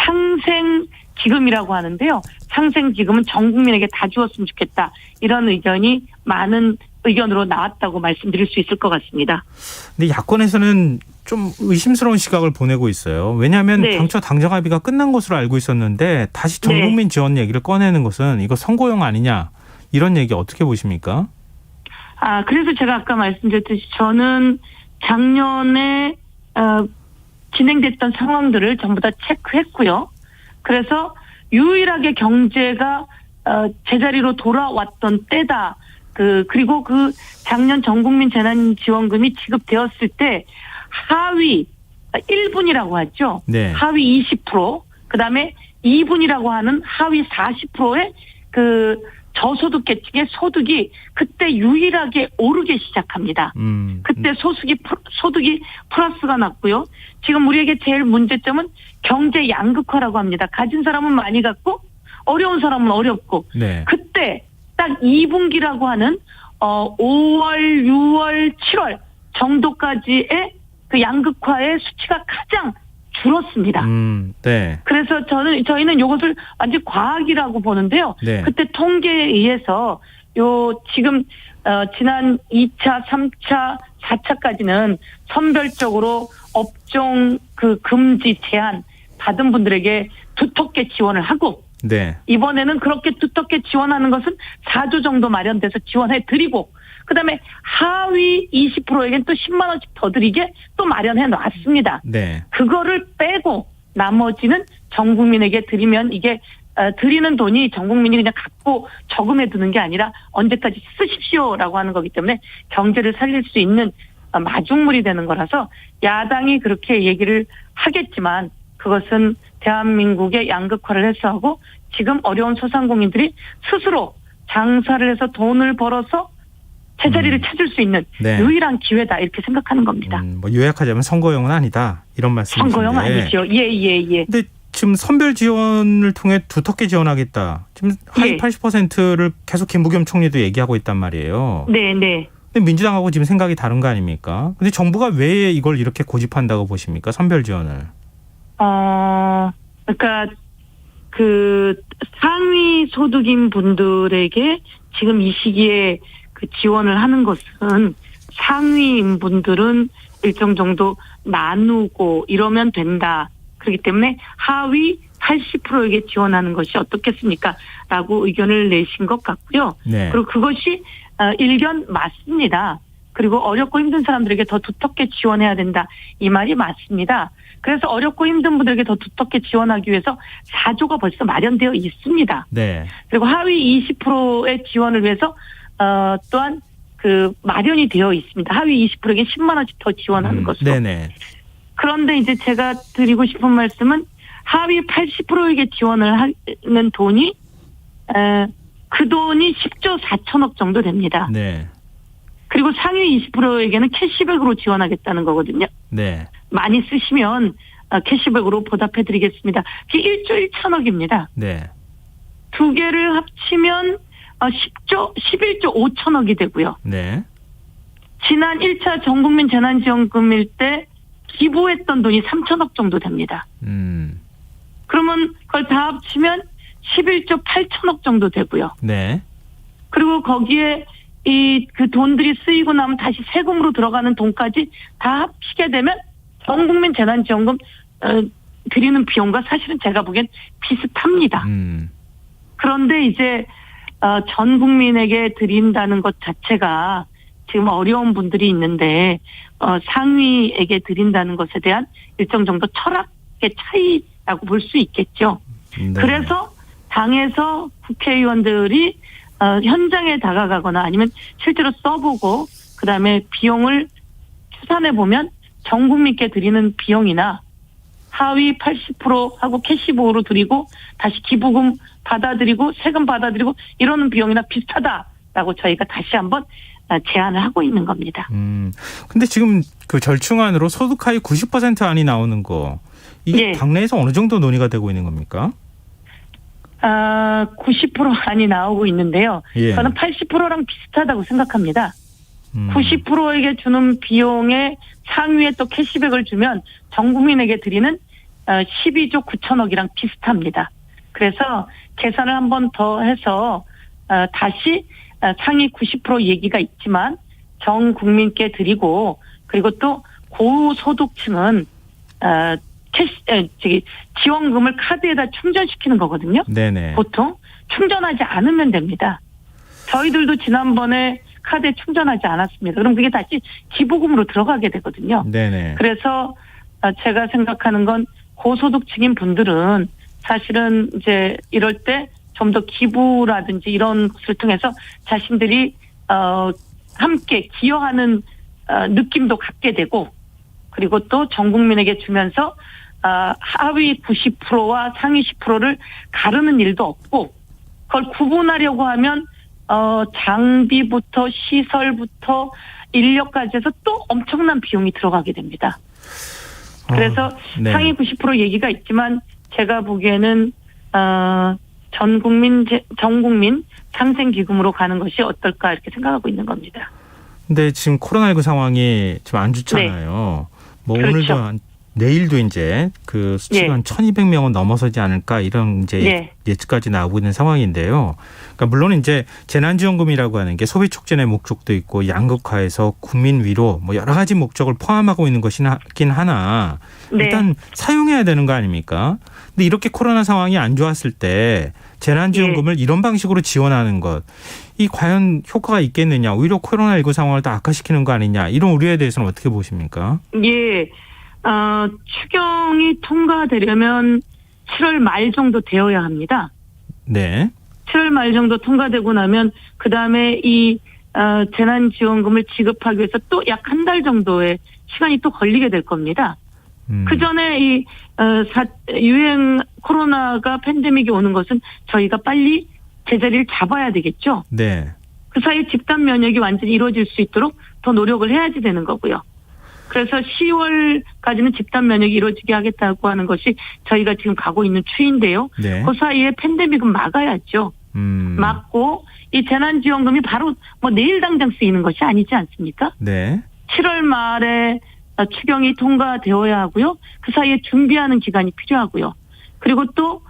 상생기금이라고 하는데요. 상생기금은 전 국민에게 다 주었으면 좋겠다. 이런 의견이 많은 의견으로 나왔다고 말씀드릴 수 있을 것 같습니다. 근데 야권에서는 좀 의심스러운 시각을 보내고 있어요. 왜냐하면 네. 당초 당정 합의가 끝난 것으로 알고 있었는데 다시 전국민 지원 얘기를 꺼내는 것은 이거 선거용 아니냐 이런 얘기 어떻게 보십니까? 그래서 제가 아까 말씀드렸듯이 저는 작년에 진행됐던 상황들을 전부 다 체크했고요. 그래서 유일하게 경제가 제자리로 돌아왔던 때다. 그리고 작년 전국민 재난지원금이 지급되었을 때 하위 1분이라고 하죠. 네. 하위 20%, 그다음에 2분이라고 하는 하위 40%의 저소득 계층의 소득이 그때 유일하게 오르기 시작합니다. 그때 소득이 플러스가 났고요. 지금 우리에게 제일 문제점은 경제 양극화라고 합니다. 가진 사람은 많이 갖고 어려운 사람은 어렵고. 네. 그때 딱 2분기라고 하는 5월, 6월, 7월 정도까지의 양극화의 수치가 가장 줄었습니다. 네. 그래서 저희는 이것을 완전 과학이라고 보는데요. 네. 그때 통계에 의해서 지금 지난 2차, 3차, 4차까지는 선별적으로 업종 금지 제한 받은 분들에게 두텁게 지원을 하고 네. 이번에는 그렇게 두텁게 지원하는 것은 4조 정도 마련돼서 지원해 드리고 그다음에 하위 20%에겐 또 10만 원씩 더 드리게 또 마련해 놨습니다. 네. 그거를 빼고 나머지는 전 국민에게 드리면 이게 드리는 돈이 전 국민이 그냥 갖고 저금해 두는 게 아니라 언제까지 쓰십시오라고 하는 거기 때문에 경제를 살릴 수 있는 마중물이 되는 거라서 야당이 그렇게 얘기를 하겠지만 그것은 대한민국의 양극화를 해소하고 지금 어려운 소상공인들이 스스로 장사를 해서 돈을 벌어서 제자리를 찾을 수 있는 네. 유일한 기회다 이렇게 생각하는 겁니다. 뭐 요약하자면 선거용은 아니다 이런 말씀이신데. 선거용 아니죠. 예. 근데 지금 선별 지원을 통해 두텁게 지원하겠다. 지금 하위 80%를 계속 김부겸 총리도 얘기하고 있단 말이에요. 네. 근데 민주당하고 지금 생각이 다른 거 아닙니까? 근데 정부가 왜 이걸 이렇게 고집한다고 보십니까? 선별 지원을. 그러니까 상위 소득인 분들에게 지금 이 시기에 지원을 하는 것은 상위인 분들은 일정 정도 나누고 이러면 된다. 그렇기 때문에 하위 80%에게 지원하는 것이 어떻겠습니까? 라고 의견을 내신 것 같고요. 네. 그리고 그것이 일견 맞습니다. 그리고 어렵고 힘든 사람들에게 더 두텁게 지원해야 된다. 이 말이 맞습니다. 그래서 어렵고 힘든 분들에게 더 두텁게 지원하기 위해서 4조가 벌써 마련되어 있습니다. 네. 그리고 하위 20%의 지원을 위해서 또한 마련이 되어 있습니다. 하위 20%에게 10만 원씩 더 지원하는 것으로. 네네. 그런데 이제 제가 드리고 싶은 말씀은 하위 80%에게 지원을 하는 돈이 그 돈이 10조 4천억 정도 됩니다. 네. 그리고 상위 20%에게는 캐시백으로 지원하겠다는 거거든요. 네. 많이 쓰시면 캐시백으로 보답해드리겠습니다. 그게 1조 1천억입니다. 네. 두 개를 합치면 11조 5천억이 되고요. 네. 지난 1차 전국민 재난지원금일 때 기부했던 돈이 3천억 정도 됩니다. 그러면 그걸 다 합치면 11조 8천억 정도 되고요. 네. 그리고 거기에 그 돈들이 쓰이고 나면 다시 세금으로 들어가는 돈까지 다 합치게 되면 전 국민 재난지원금 드리는 비용과 사실은 제가 보기엔 비슷합니다. 그런데 이제 전 국민에게 드린다는 것 자체가 지금 어려운 분들이 있는데 상위에게 드린다는 것에 대한 일정 정도 철학의 차이라고 볼 수 있겠죠. 네. 그래서 당에서 국회의원들이 현장에 다가가거나 아니면 실제로 써보고 그다음에 비용을 추산해 보면 전 국민께 드리는 비용이나 하위 80%하고 캐시보호로 드리고 다시 기부금 받아들이고 세금 받아들이고 이러는 비용이나 비슷하다라고 저희가 다시 한번 제안을 하고 있는 겁니다. 근데 지금 그 절충안으로 소득 하위 90% 안이 나오는 거 이게 당내에서 어느 정도 논의가 되고 있는 겁니까? 90% 안이 나오고 있는데요. 저는 80%랑 비슷하다고 생각합니다. 90%에게 주는 비용에 상위에 또 캐시백을 주면 전 국민에게 드리는 12조 9천억이랑 비슷합니다. 그래서 계산을 한 번 더 해서 다시 상위 90% 얘기가 있지만 전 국민께 드리고 그리고 또 고소득층은 지원금을 카드에다 충전시키는 거거든요. 네네. 보통 충전하지 않으면 됩니다. 저희들도 지난번에 카드에 충전하지 않았습니다. 그럼 그게 다시 기부금으로 들어가게 되거든요. 네네. 그래서 제가 생각하는 건 고소득층인 분들은 사실은 이제 이럴 때 좀 더 기부라든지 이런 것을 통해서 자신들이 함께 기여하는 느낌도 갖게 되고 그리고 또 전 국민에게 주면서 하위 90%와 상위 10%를 가르는 일도 없고 그걸 구분하려고 하면 장비부터 시설부터 인력까지 해서 또 엄청난 비용이 들어가게 됩니다. 그래서 네. 상위 90% 얘기가 있지만 제가 보기에는 전 국민 상생기금으로 가는 것이 어떨까 이렇게 생각하고 있는 겁니다. 근데 지금 코로나19 상황이 좀 안 좋잖아요. 네. 뭐 그렇죠. 오늘도 내일도 이제 그 수치가 예. 한 1,200명은 넘어서지 않을까 이런 이제 예. 예측까지 나오고 있는 상황인데요. 그러니까 물론 이제 재난지원금이라고 하는 게 소비 촉진의 목적도 있고 양극화해서 국민 위로 뭐 여러 가지 목적을 포함하고 있는 것이긴 하나 네. 일단 사용해야 되는 거 아닙니까? 근데 이렇게 코로나 상황이 안 좋았을 때 재난지원금을 이런 방식으로 지원하는 것, 이 과연 효과가 있겠느냐, 오히려 코로나19 상황을 더 악화시키는 거 아니냐, 이런 우려에 대해서는 어떻게 보십니까? 예. 추경이 통과되려면 7월 말 정도 되어야 합니다. 네. 7월 말 정도 통과되고 나면 그다음에 이 재난지원금을 지급하기 위해서 또 약 한 달 정도의 시간이 또 걸리게 될 겁니다. 그 전에 이 유행 코로나가 팬데믹이 오는 것은 저희가 빨리 제자리를 잡아야 되겠죠. 네. 그 사이에 집단 면역이 완전히 이루어질 수 있도록 더 노력을 해야지 되는 거고요. 그래서 10월까지는 집단 면역이 이루어지게 하겠다고 하는 것이 저희가 지금 가고 있는 추인데요. 네. 그 사이에 팬데믹은 막아야죠. 막고 이 재난지원금이 바로 뭐 내일 당장 쓰이는 것이 아니지 않습니까? 네. 7월 말에 추경이 통과되어야 하고요. 그 사이에 준비하는 기간이 필요하고요. 그리고 또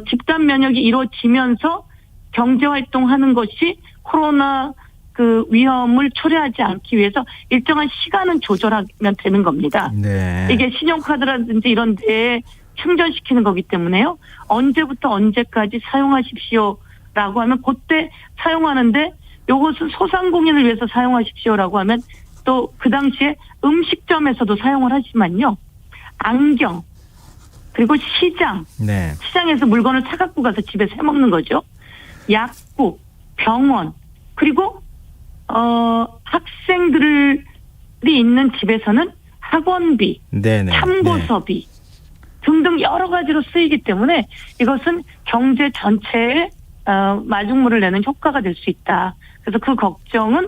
집단 면역이 이루어지면서 경제활동하는 것이 코로나 그 위험을 초래하지 않기 위해서 일정한 시간은 조절하면 되는 겁니다. 네. 이게 신용카드라든지 이런 데에 충전시키는 거기 때문에요. 언제부터 언제까지 사용하십시오라고 하면 그때 사용하는데 이것은 소상공인을 위해서 사용하십시오라고 하면 또 그 당시에 음식점에서도 사용을 하지만요. 안경 그리고 네. 시장에서 물건을 사갖고 가서 집에서 해먹는 거죠. 약국, 병원 그리고 학생들이 있는 집에서는 학원비, 네네. 참고서비 등등 여러 가지로 쓰이기 때문에 이것은 경제 전체에 마중물을 내는 효과가 될 수 있다. 그래서 그 걱정은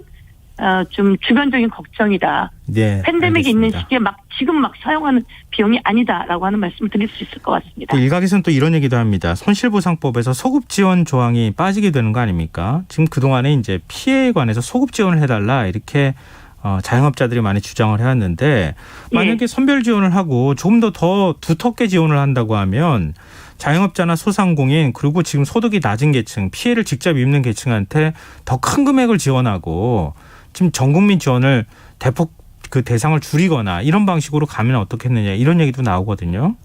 좀 주변적인 걱정이다. 네. 팬데믹이 알겠습니다. 있는 시기에 지금 막 사용하는 비용이 아니다라고 하는 말씀을 드릴 수 있을 것 같습니다. 또 일각에서는 또 이런 얘기도 합니다. 손실보상법에서 소급 지원 조항이 빠지게 되는 거 아닙니까? 지금 그동안에 이제 피해에 관해서 소급 지원을 해달라 이렇게 자영업자들이 많이 주장을 해왔는데 만약에 선별 지원을 하고 조금 더 두텁게 지원을 한다고 하면 자영업자나 소상공인 그리고 지금 소득이 낮은 계층, 피해를 직접 입는 계층한테 더 큰 금액을 지원하고 지금 전 국민 지원을 대폭 그 대상을 줄이거나 이런 방식으로 가면 어떻겠느냐 이런 얘기도 나오거든요.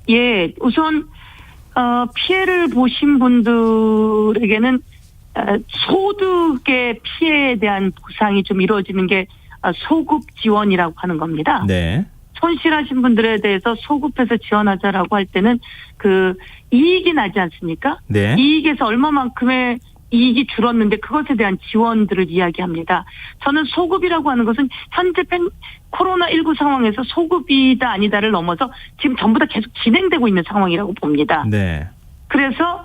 예, 우선 피해를 보신 분들에게는 소득의 피해에 대한 보상이 좀 이루어지는 게 소급 지원이라고 하는 겁니다. 네. 손실하신 분들에 대해서 소급해서 지원하자라고 할 때는 그 이익이 나지 않습니까? 네. 이익에서 얼마만큼의 이익이 줄었는데 그것에 대한 지원들을 이야기합니다. 저는 소급이라고 하는 것은 현재 코로나19 상황에서 소급이다 아니다를 넘어서 지금 전부 다 계속 진행되고 있는 상황이라고 봅니다. 네. 그래서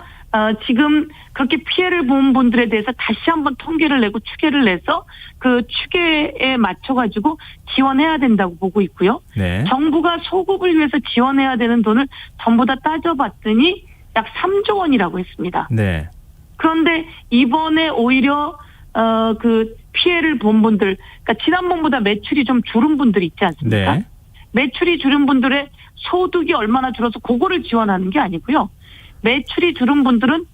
지금 그렇게 피해를 본 분들에 대해서 다시 한번 통계를 내고 추계를 내서 그 추계에 맞춰가지고 지원해야 된다고 보고 있고요. 네. 정부가 소급을 위해서 지원해야 되는 돈을 전부 다 따져봤더니 약 3조 원이라고 했습니다. 네. 그런데 이번에 오히려 그 피해를 본 분들, 그러니까 지난번보다 매출이 좀 줄은 분들이 있지 않습니까? 네. 매출이 줄은 분들의 소득이 얼마나 줄어서 그거를 지원하는 게 아니고요. 매출이 줄은 분들은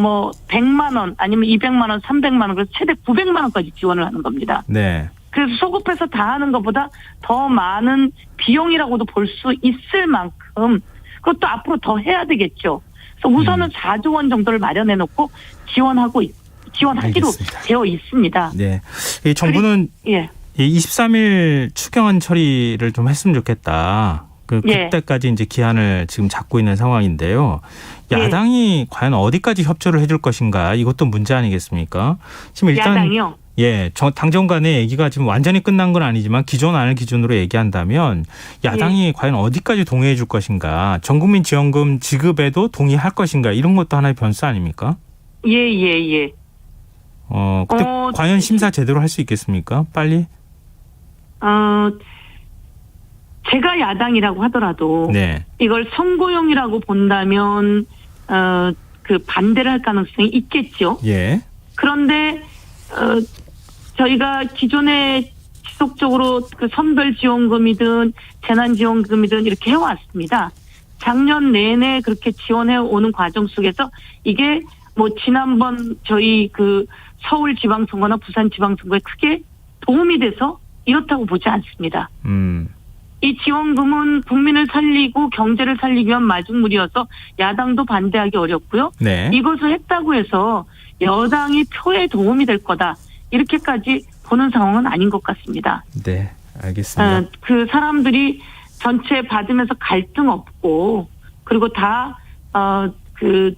뭐 100만 원 아니면 200만 원, 300만 원 그래서 최대 900만 원까지 지원을 하는 겁니다. 네. 그래서 소급해서 다 하는 것보다 더 많은 비용이라고도 볼 수 있을 만큼 그것도 앞으로 더 해야 되겠죠. 그래서 우선은 4조 원 정도를 마련해 놓고 지원하기로 알겠습니다. 되어 있습니다. 네. 이 정부는 예. 이 23일 추경안 처리를 좀 했으면 좋겠다. 그때까지 이제 기한을 지금 잡고 있는 상황인데요. 야당이 과연 어디까지 협조를 해줄 것인가 이것도 문제 아니겠습니까? 지금 일단 야당이요? 예, 당정 간의 얘기가 지금 완전히 끝난 건 아니지만 기존 안을 기준으로 얘기한다면 야당이 과연 어디까지 동의해 줄 것인가, 전국민 지원금 지급에도 동의할 것인가 이런 것도 하나의 변수 아닙니까? 예. 근데 과연 심사 제대로 할 수 있겠습니까? 빨리? 제가 야당이라고 하더라도 네. 이걸 선고용이라고 본다면 그 반대를 할 가능성이 있겠죠. 예. 그런데 저희가 기존에 지속적으로 그 선별지원금이든 재난지원금이든 이렇게 해왔습니다. 작년 내내 그렇게 지원해 오는 과정 속에서 이게 뭐 지난번 저희 그 서울지방선거나 부산지방선거에 크게 도움이 돼서 이렇다고 보지 않습니다. 이 지원금은 국민을 살리고 경제를 살리기 위한 마중물이어서 야당도 반대하기 어렵고요. 네. 이것을 했다고 해서 여당이 표에 도움이 될 거다. 이렇게까지 보는 상황은 아닌 것 같습니다. 네, 알겠습니다. 그 사람들이 전체 받으면서 갈등 없고 그리고 다 그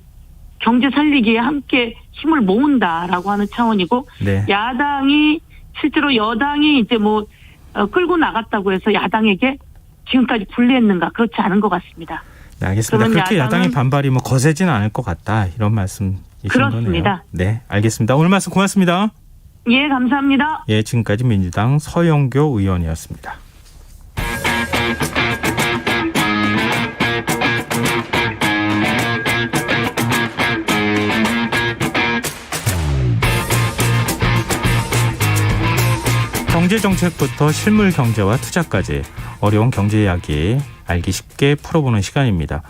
경제 살리기에 함께 힘을 모은다라고 하는 차원이고 네. 야당이 실제로 여당이 이제 뭐 끌고 나갔다고 해서 야당에게 지금까지 불리했는가 그렇지 않은 것 같습니다. 네, 알겠습니다. 그렇게 야당의 반발이 뭐 거세지는 않을 것 같다 이런 말씀이신 그렇습니다. 거네요. 네, 알겠습니다. 오늘 말씀 고맙습니다. 예, 감사합니다. 예, 지금까지 민주당 서영교 의원이었습니다. 경제정책부터 실물 경제와 투자까지 어려운 경제 이야기 알기 쉽게 풀어보는 시간입니다.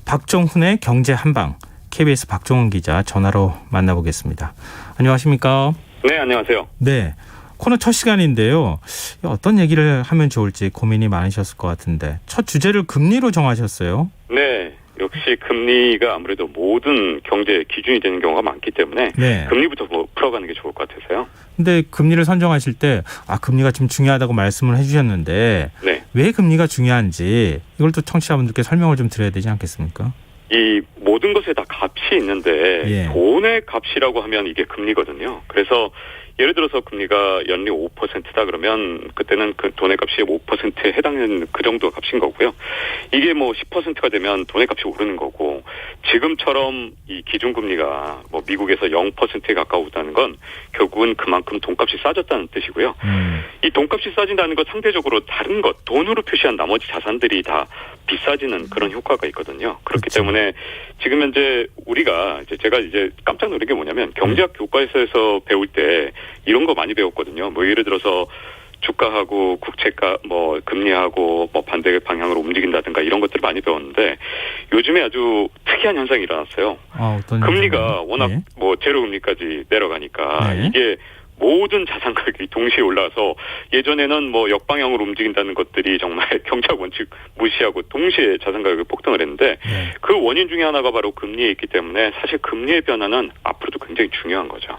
박정훈의 경제 한방, KBS 박정훈 기자 전화로 만나보겠습니다. 안녕하십니까? 네, 안녕하세요. 네, 코너 첫 시간인데요. 어떤 얘기를 하면 좋을지 고민이 많으셨을 것 같은데 첫 주제를 금리로 정하셨어요. 네, 역시 금리가 아무래도 모든 경제 기준이 되는 경우가 많기 때문에 네. 금리부터 풀어가는 게 좋을 것 같아서요. 근데 금리를 선정하실 때 금리가 좀 중요하다고 말씀을 해주셨는데 네. 왜 금리가 중요한지 이걸 또 청취자분들께 설명을 좀 드려야 되지 않겠습니까? 이 모든 것에 다 값이 있는데 예. 돈의 값이라고 하면 이게 금리거든요. 그래서 예를 들어서 금리가 연리 5%다 그러면 그때는 그 돈의 값이 5%에 해당하는 그 정도 값인 거고요. 이게 뭐 10%가 되면 돈의 값이 오르는 거고 지금처럼 이 기준금리가 뭐 미국에서 0%에 가까우다는 건 결국은 그만큼 돈값이 싸졌다는 뜻이고요. 이 돈값이 싸진다는 건 상대적으로 다른 것, 돈으로 표시한 나머지 자산들이 다 비싸지는 그런 효과가 있거든요. 그렇기 그렇죠. 때문에 지금 현재 우리가 제가 깜짝 놀란 게 뭐냐면 경제학 교과서에서 배울 때 이런 거 많이 배웠거든요. 뭐 예를 들어서 주가하고 국채가 뭐 금리하고 뭐 반대 방향으로 움직인다든가 이런 것들을 많이 배웠는데 요즘에 아주 특이한 현상이 일어났어요. 어떤 금리가 현상이요? 워낙 네. 뭐 제로 금리까지 내려가니까 네. 이게 모든 자산 가격이 동시에 올라서 예전에는 뭐 역방향으로 움직인다는 것들이 정말 경제학 원칙 무시하고 동시에 자산 가격이 폭등을 했는데 네. 그 원인 중에 하나가 바로 금리에 있기 때문에 사실 금리의 변화는 앞으로도 굉장히 중요한 거죠.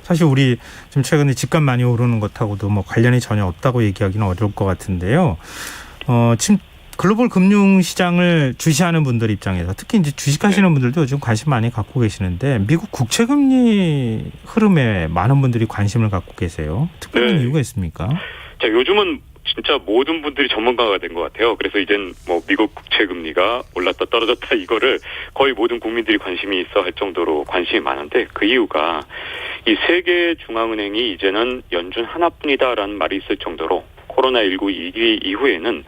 사실 우리 지금 최근에 집값 많이 오르는 것하고도 뭐 관련이 전혀 없다고 얘기하기는 어려울 것 같은데요. 지금 글로벌 금융 시장을 주시하는 분들 입장에서 특히 이제 주식하시는 분들도 요즘 관심 많이 갖고 계시는데 미국 국채 금리 흐름에 많은 분들이 관심을 갖고 계세요. 특별한 네. 이유가 있습니까? 자, 요즘은 진짜 모든 분들이 전문가가 된 것 같아요. 그래서 이젠 뭐 미국 국채 금리가 올랐다 떨어졌다 이거를 거의 모든 국민들이 관심이 있어 할 정도로 관심이 많은데 그 이유가 이 세계 중앙은행이 이제는 연준 하나뿐이다라는 말이 있을 정도로 코로나19 위기 이후에는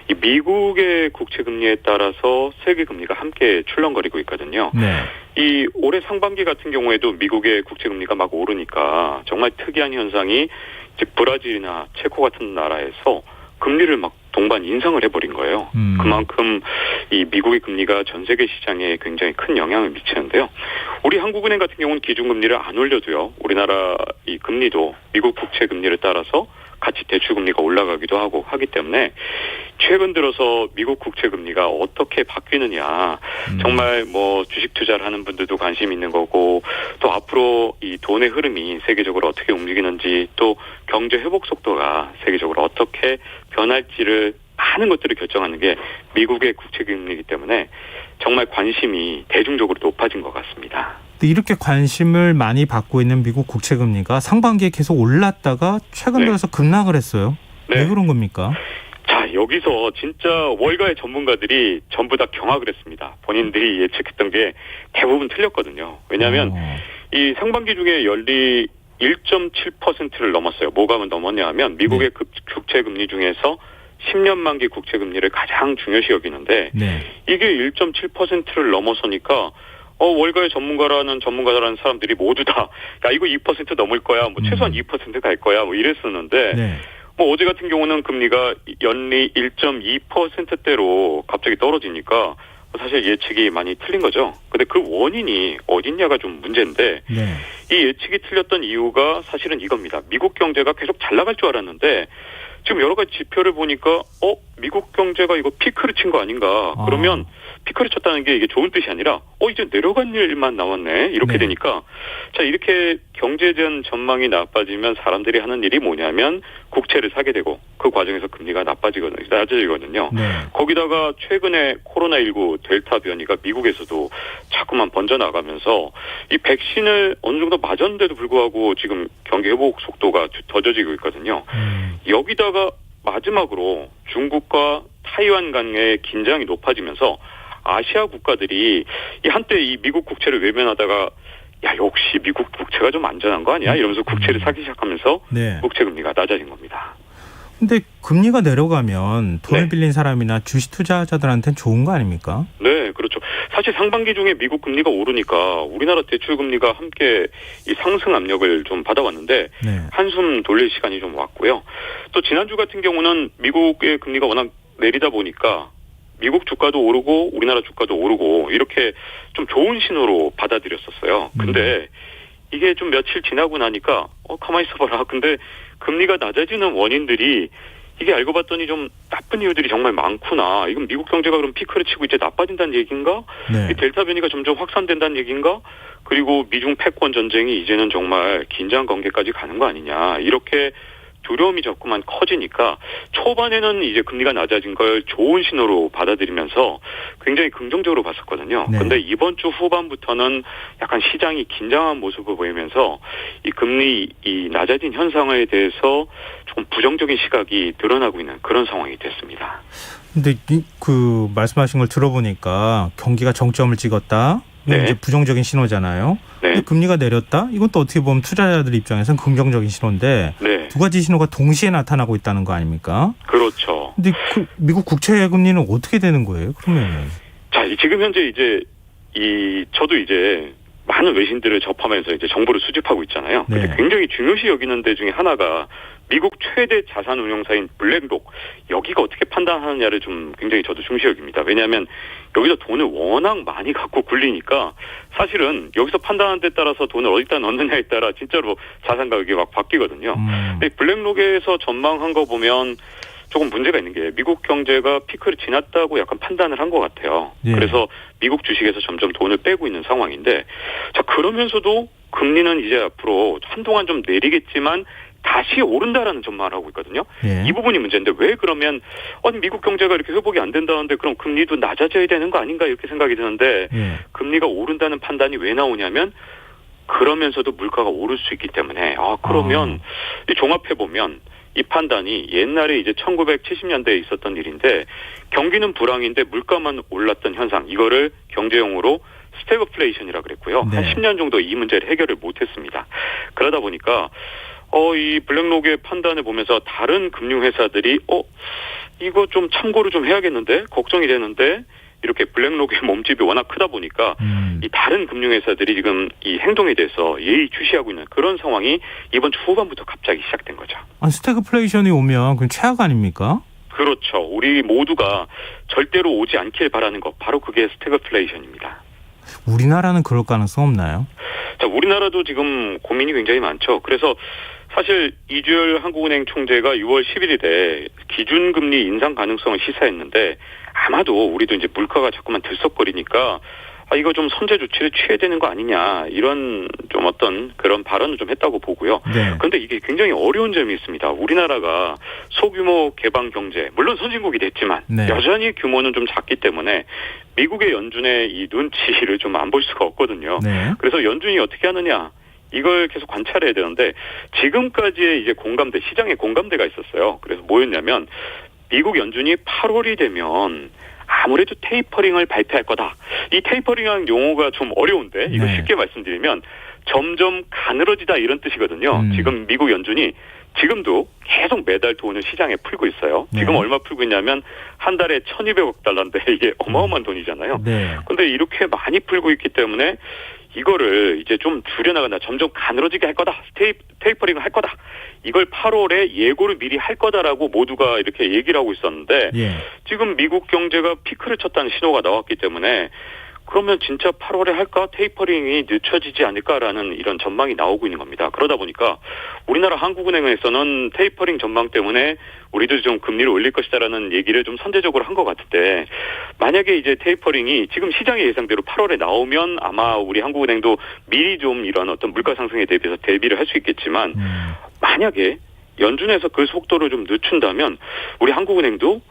이 미국의 국채 금리에 따라서 세계 금리가 함께 출렁거리고 있거든요. 네. 이 올해 상반기 같은 경우에도 미국의 국채 금리가 막 오르니까 정말 특이한 현상이 이제 브라질이나 체코 같은 나라에서 금리를 막 동반 인상을 해버린 거예요. 그만큼 이 미국의 금리가 전 세계 시장에 굉장히 큰 영향을 미치는데요. 우리 한국은행 같은 경우는 기준금리를 안 올려도요. 우리나라 이 금리도 미국 국채 금리를 따라서 같이 대출금리가 올라가기도 하고 하기 때문에 최근 들어서 미국 국채 금리가 어떻게 바뀌느냐 정말 뭐 주식 투자를 하는 분들도 관심 있는 거고 또 앞으로 이 돈의 흐름이 세계적으로 어떻게 움직이는지 또 경제 회복 속도가 세계적으로 어떻게 변할지를 많은 것들을 결정하는 게 미국의 국채 금리이기 때문에 정말 관심이 대중적으로 높아진 것 같습니다. 이렇게 관심을 많이 받고 있는 미국 국채 금리가 상반기에 계속 올랐다가 최근 들어서 급락을 했어요. 네. 왜 그런 겁니까? 자, 여기서 진짜 월가의 전문가들이 전부 다 경악을 했습니다. 본인들이 예측했던 게 대부분 틀렸거든요. 왜냐하면 이 상반기 중에 연리 1.7%를 넘었어요. 뭐가 넘었냐 하면 미국의 국채 금리 중에서 10년 만기 국채 금리를 가장 중요시 여기는데 네. 이게 1.7%를 넘어서니까 월가의 전문가라는 사람들이 모두 다, 야, 이거 2% 넘을 거야, 뭐, 최소한 2% 갈 거야, 뭐, 이랬었는데, 네. 뭐, 어제 같은 경우는 금리가 연리 1.2%대로 갑자기 떨어지니까, 사실 예측이 많이 틀린 거죠. 근데 그 원인이 어딨냐가 좀 문제인데, 네. 이 예측이 틀렸던 이유가 사실은 이겁니다. 미국 경제가 계속 잘 나갈 줄 알았는데, 지금 여러 가지 지표를 보니까 미국 경제가 이거 피크를 친 거 아닌가. 그러면 피크를 쳤다는 게 이게 좋은 뜻이 아니라 이제 내려간 일만 남았네. 이렇게 네. 되니까 자, 이렇게 경제에 대한 전망이 나빠지면 사람들이 하는 일이 뭐냐면 국채를 사게 되고 그 과정에서 금리가 낮아지거든요. 네. 거기다가 최근에 코로나19 델타 변이가 미국에서도 자꾸만 번져나가면서 이 백신을 어느 정도 맞았는데도 불구하고 지금 경기 회복 속도가 더뎌지고 있거든요. 여기다가 마지막으로 중국과 타이완 간의 긴장이 높아지면서 아시아 국가들이 한때 이 미국 국채를 외면하다가 야, 역시 미국 국채가 좀 안전한 거 아니야? 이러면서 국채를 사기 시작하면서 네. 국채 금리가 낮아진 겁니다. 근데 금리가 내려가면 돈을 네. 빌린 사람이나 주식 투자자들한테는 좋은 거 아닙니까? 네, 그렇죠. 사실 상반기 중에 미국 금리가 오르니까 우리나라 대출 금리가 함께 이 상승 압력을 좀 받아왔는데 네. 한숨 돌릴 시간이 좀 왔고요. 또 지난주 같은 경우는 미국의 금리가 워낙 내리다 보니까 미국 주가도 오르고 우리나라 주가도 오르고 이렇게 좀 좋은 신호로 받아들였었어요. 근데 이게 좀 며칠 지나고 나니까 가만히 있어봐라. 근데 금리가 낮아지는 원인들이 이게 알고 봤더니 좀 나쁜 이유들이 정말 많구나. 이건 미국 경제가 그럼 피크를 치고 이제 나빠진다는 얘기인가? 네. 이 델타 변이가 점점 확산된다는 얘기인가? 그리고 미중 패권 전쟁이 이제는 정말 긴장 관계까지 가는 거 아니냐. 이렇게 두려움이 자꾸만 커지니까 초반에는 이제 금리가 낮아진 걸 좋은 신호로 받아들이면서 굉장히 긍정적으로 봤었거든요. 네. 근데 이번 주 후반부터는 약간 시장이 긴장한 모습을 보이면서 이 금리 이 낮아진 현상에 대해서 조금 부정적인 시각이 드러나고 있는 그런 상황이 됐습니다. 근데 그 말씀하신 걸 들어보니까 경기가 정점을 찍었다. 이건 네. 이제 부정적인 신호잖아요. 네. 근데 금리가 내렸다. 이건 또 어떻게 보면 투자자들 입장에서는 긍정적인 신호인데 네. 두 가지 신호가 동시에 나타나고 있다는 거 아닙니까? 그렇죠. 근데 미국 국채 금리는 어떻게 되는 거예요? 그러면 자, 지금 현재 이제 저도 이제 많은 외신들을 접하면서 이제 정보를 수집하고 있잖아요. 네. 근데 굉장히 중요시 여기는 데 중에 하나가 미국 최대 자산 운용사인 블랙록, 여기가 어떻게 판단하느냐를 좀 굉장히 저도 중시 여깁니다. 왜냐하면 여기서 돈을 워낙 많이 갖고 굴리니까 사실은 여기서 판단하는 데 따라서 돈을 어디다 넣느냐에 따라 진짜로 자산 가격이 막 바뀌거든요. 근데 블랙록에서 전망한 거 보면 조금 문제가 있는 게 미국 경제가 피크를 지났다고 약간 판단을 한 것 같아요. 예. 그래서 미국 주식에서 점점 돈을 빼고 있는 상황인데, 자, 그러면서도 금리는 이제 앞으로 한동안 좀 내리겠지만 다시 오른다라는 전망을 하고 있거든요. 예. 이 부분이 문제인데 왜 그러면 미국 경제가 이렇게 회복이 안 된다는데 그럼 금리도 낮아져야 되는 거 아닌가 이렇게 생각이 드는데 예. 금리가 오른다는 판단이 왜 나오냐면 그러면서도 물가가 오를 수 있기 때문에 그러면 종합해 보면 이 판단이 옛날에 이제 1970년대에 있었던 일인데 경기는 불황인데 물가만 올랐던 현상, 이거를 경제용어로 스태그플레이션이라고 그랬고요. 네. 한 10년 정도 이 문제를 해결을 못했습니다. 그러다 보니까 이 블랙록의 판단을 보면서 다른 금융회사들이 이거 좀 참고를 좀 해야겠는데 걱정이 되는데 이렇게 블랙록의 몸집이 워낙 크다 보니까 이 다른 금융회사들이 지금 이 행동에 대해서 예의주시하고 있는 그런 상황이 이번 주 후반부터 갑자기 시작된 거죠. 스태그플레이션이 오면 그건 최악 아닙니까? 그렇죠. 우리 모두가 절대로 오지 않길 바라는 것, 바로 그게 스태그플레이션입니다. 우리나라는 그럴 가능성 없나요? 자, 우리나라도 지금 고민이 굉장히 많죠. 그래서 사실 이주열 한국은행 총재가 6월 11일에 기준금리 인상 가능성을 시사했는데 아마도 우리도 이제 물가가 자꾸만 들썩거리니까 이거 좀 선제 조치를 취해야 되는 거 아니냐 이런 좀 어떤 그런 발언을 좀 했다고 보고요. 네. 그런데 이게 굉장히 어려운 점이 있습니다. 우리나라가 소규모 개방 경제, 물론 선진국이 됐지만 네. 여전히 규모는 좀 작기 때문에 미국의 연준의 이 눈치를 좀 안 볼 수가 없거든요. 네. 그래서 연준이 어떻게 하느냐 이걸 계속 관찰해야 되는데 지금까지의 이제 공감대, 시장의 공감대가 있었어요. 그래서 뭐였냐면 미국 연준이 8월이 되면 아무래도 테이퍼링을 발표할 거다. 이 테이퍼링이라는 용어가 좀 어려운데 이거 네. 쉽게 말씀드리면 점점 가늘어지다 이런 뜻이거든요. 지금 미국 연준이 지금도 계속 매달 돈을 시장에 풀고 있어요. 지금 네. 얼마 풀고 있냐면 한 달에 1,200억 달러인데 이게 어마어마한 돈이잖아요. 네. 근데 이렇게 많이 풀고 있기 때문에 이거를 이제 좀 줄여나간다. 점점 가늘어지게 할 거다. 테이퍼링을 할 거다. 이걸 8월에 예고를 미리 할 거다라고 모두가 이렇게 얘기를 하고 있었는데 예. 지금 미국 경제가 피크를 쳤다는 신호가 나왔기 때문에 그러면 진짜 8월에 할까? 테이퍼링이 늦춰지지 않을까라는 이런 전망이 나오고 있는 겁니다. 그러다 보니까 우리나라 한국은행에서는 테이퍼링 전망 때문에 우리도 좀 금리를 올릴 것이다라는 얘기를 좀 선제적으로 한 것 같은데 만약에 이제 테이퍼링이 지금 시장의 예상대로 8월에 나오면 아마 우리 한국은행도 미리 좀 이런 어떤 물가 상승에 대비해서 대비를 할 수 있겠지만 만약에 연준에서 그 속도를 좀 늦춘다면 우리 한국은행도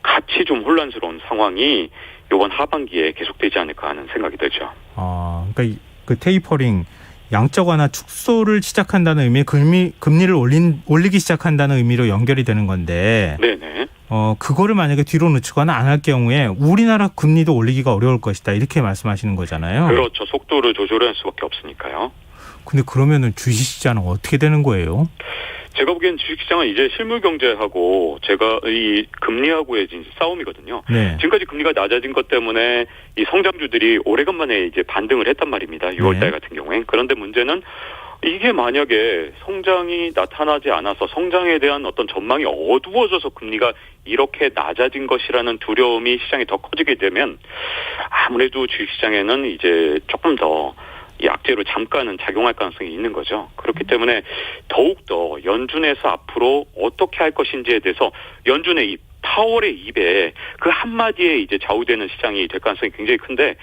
같이 좀 혼란스러운 상황이 이번 하반기에 계속되지 않을까 하는 생각이 들죠. 그러니까 그 테이퍼링 양적 완화 축소를 시작한다는 의미, 금리를 올리기 시작한다는 의미로 연결이 되는 건데, 네네. 그거를 만약에 뒤로 늦추거나 안 할 경우에 우리나라 금리도 올리기가 어려울 것이다 이렇게 말씀하시는 거잖아요. 그렇죠. 속도를 조절할 수밖에 없으니까요. 근데 그러면은 주식시장은 어떻게 되는 거예요? 제가 보기엔 주식시장은 이제 실물 경제하고 제가 이 금리하고의 싸움이거든요. 네. 지금까지 금리가 낮아진 것 때문에 이 성장주들이 오래간만에 이제 반등을 했단 말입니다. 6월달 네. 같은 경우엔. 그런데 문제는 이게 만약에 성장이 나타나지 않아서 성장에 대한 어떤 전망이 어두워져서 금리가 이렇게 낮아진 것이라는 두려움이 시장에 더 커지게 되면 아무래도 주식시장에는 이제 조금 더 이 악재로 잠깐은 작용할 가능성이 있는 거죠. 그렇기 때문에 더욱더 연준에서 앞으로 어떻게 할 것인지에 대해서 연준의 이 파월의 입에 그 한마디에 이제 좌우되는 시장이 될 가능성이 굉장히 큰데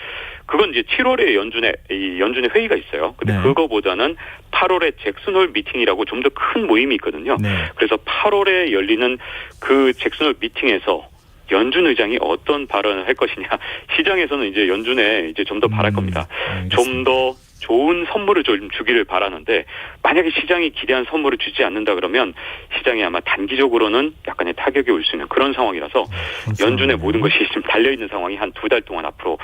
그건 이제 7월에 연준의 회의가 있어요. 근데 네. 그거보다는 8월에 잭슨홀 미팅이라고 좀 더 큰 모임이 있거든요. 네. 그래서 8월에 열리는 그 잭슨홀 미팅에서 연준 의장이 어떤 발언을 할 것이냐. 시장에서는 이제 연준에 이제 좀 더 바랄 겁니다. 좀 더 좋은 선물을 좀 주기를 바라는데 만약에 시장이 기대한 선물을 주지 않는다 그러면 시장이 아마 단기적으로는 약간의 타격이 올 수 있는 그런 상황이라서 연준의 모든 것이 지금 달려있는 상황이 한 2달 동안 앞으로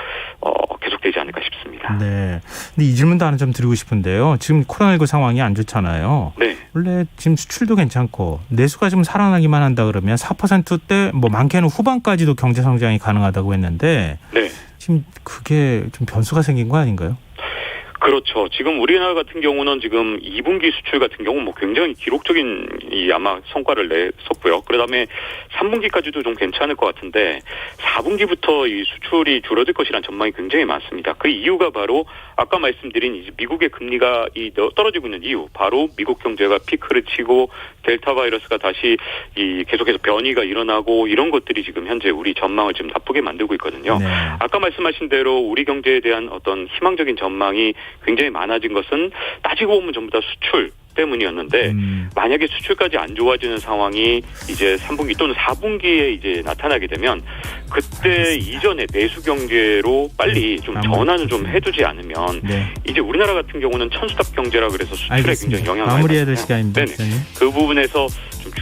계속되지 않을까 싶습니다. 네. 근데 이 질문도 하나 좀 드리고 싶은데요. 지금 코로나19 상황이 안 좋잖아요. 네. 원래 지금 수출도 괜찮고 내수가 좀 살아나기만 한다 그러면 4%대 뭐 많게는 후반까지도 경제 성장이 가능하다고 했는데 네. 지금 그게 좀 변수가 생긴 거 아닌가요? 그렇죠. 지금 우리나라 같은 경우는 지금 2분기 수출 같은 경우 뭐 굉장히 기록적인 아마 성과를 냈었고요. 그다음에 3분기까지도 좀 괜찮을 것 같은데 4분기부터 이 수출이 줄어들 것이라는 전망이 굉장히 많습니다. 그 이유가 바로 아까 말씀드린 이제 미국의 금리가 떨어지고 있는 이유, 바로 미국 경제가 피크를 치고 델타 바이러스가 다시 계속해서 변이가 일어나고 이런 것들이 지금 현재 우리 전망을 좀 나쁘게 만들고 있거든요. 네. 아까 말씀하신 대로 우리 경제에 대한 어떤 희망적인 전망이 굉장히 많아진 것은 따지고 보면 전부 다 수출 때문이었는데 만약에 수출까지 안 좋아지는 상황이 이제 3분기 또는 4분기에 이제 나타나게 되면 그때 이전에 내수 경제로 빨리 좀 전환을 좀 해두지 않으면 네. 이제 우리나라 같은 경우는 천수답 경제라 그래서 수출에 알겠습니다. 굉장히 영향을 마무리해야 될 받거든요. 시간입니다. 네네. 그 부분에서 좀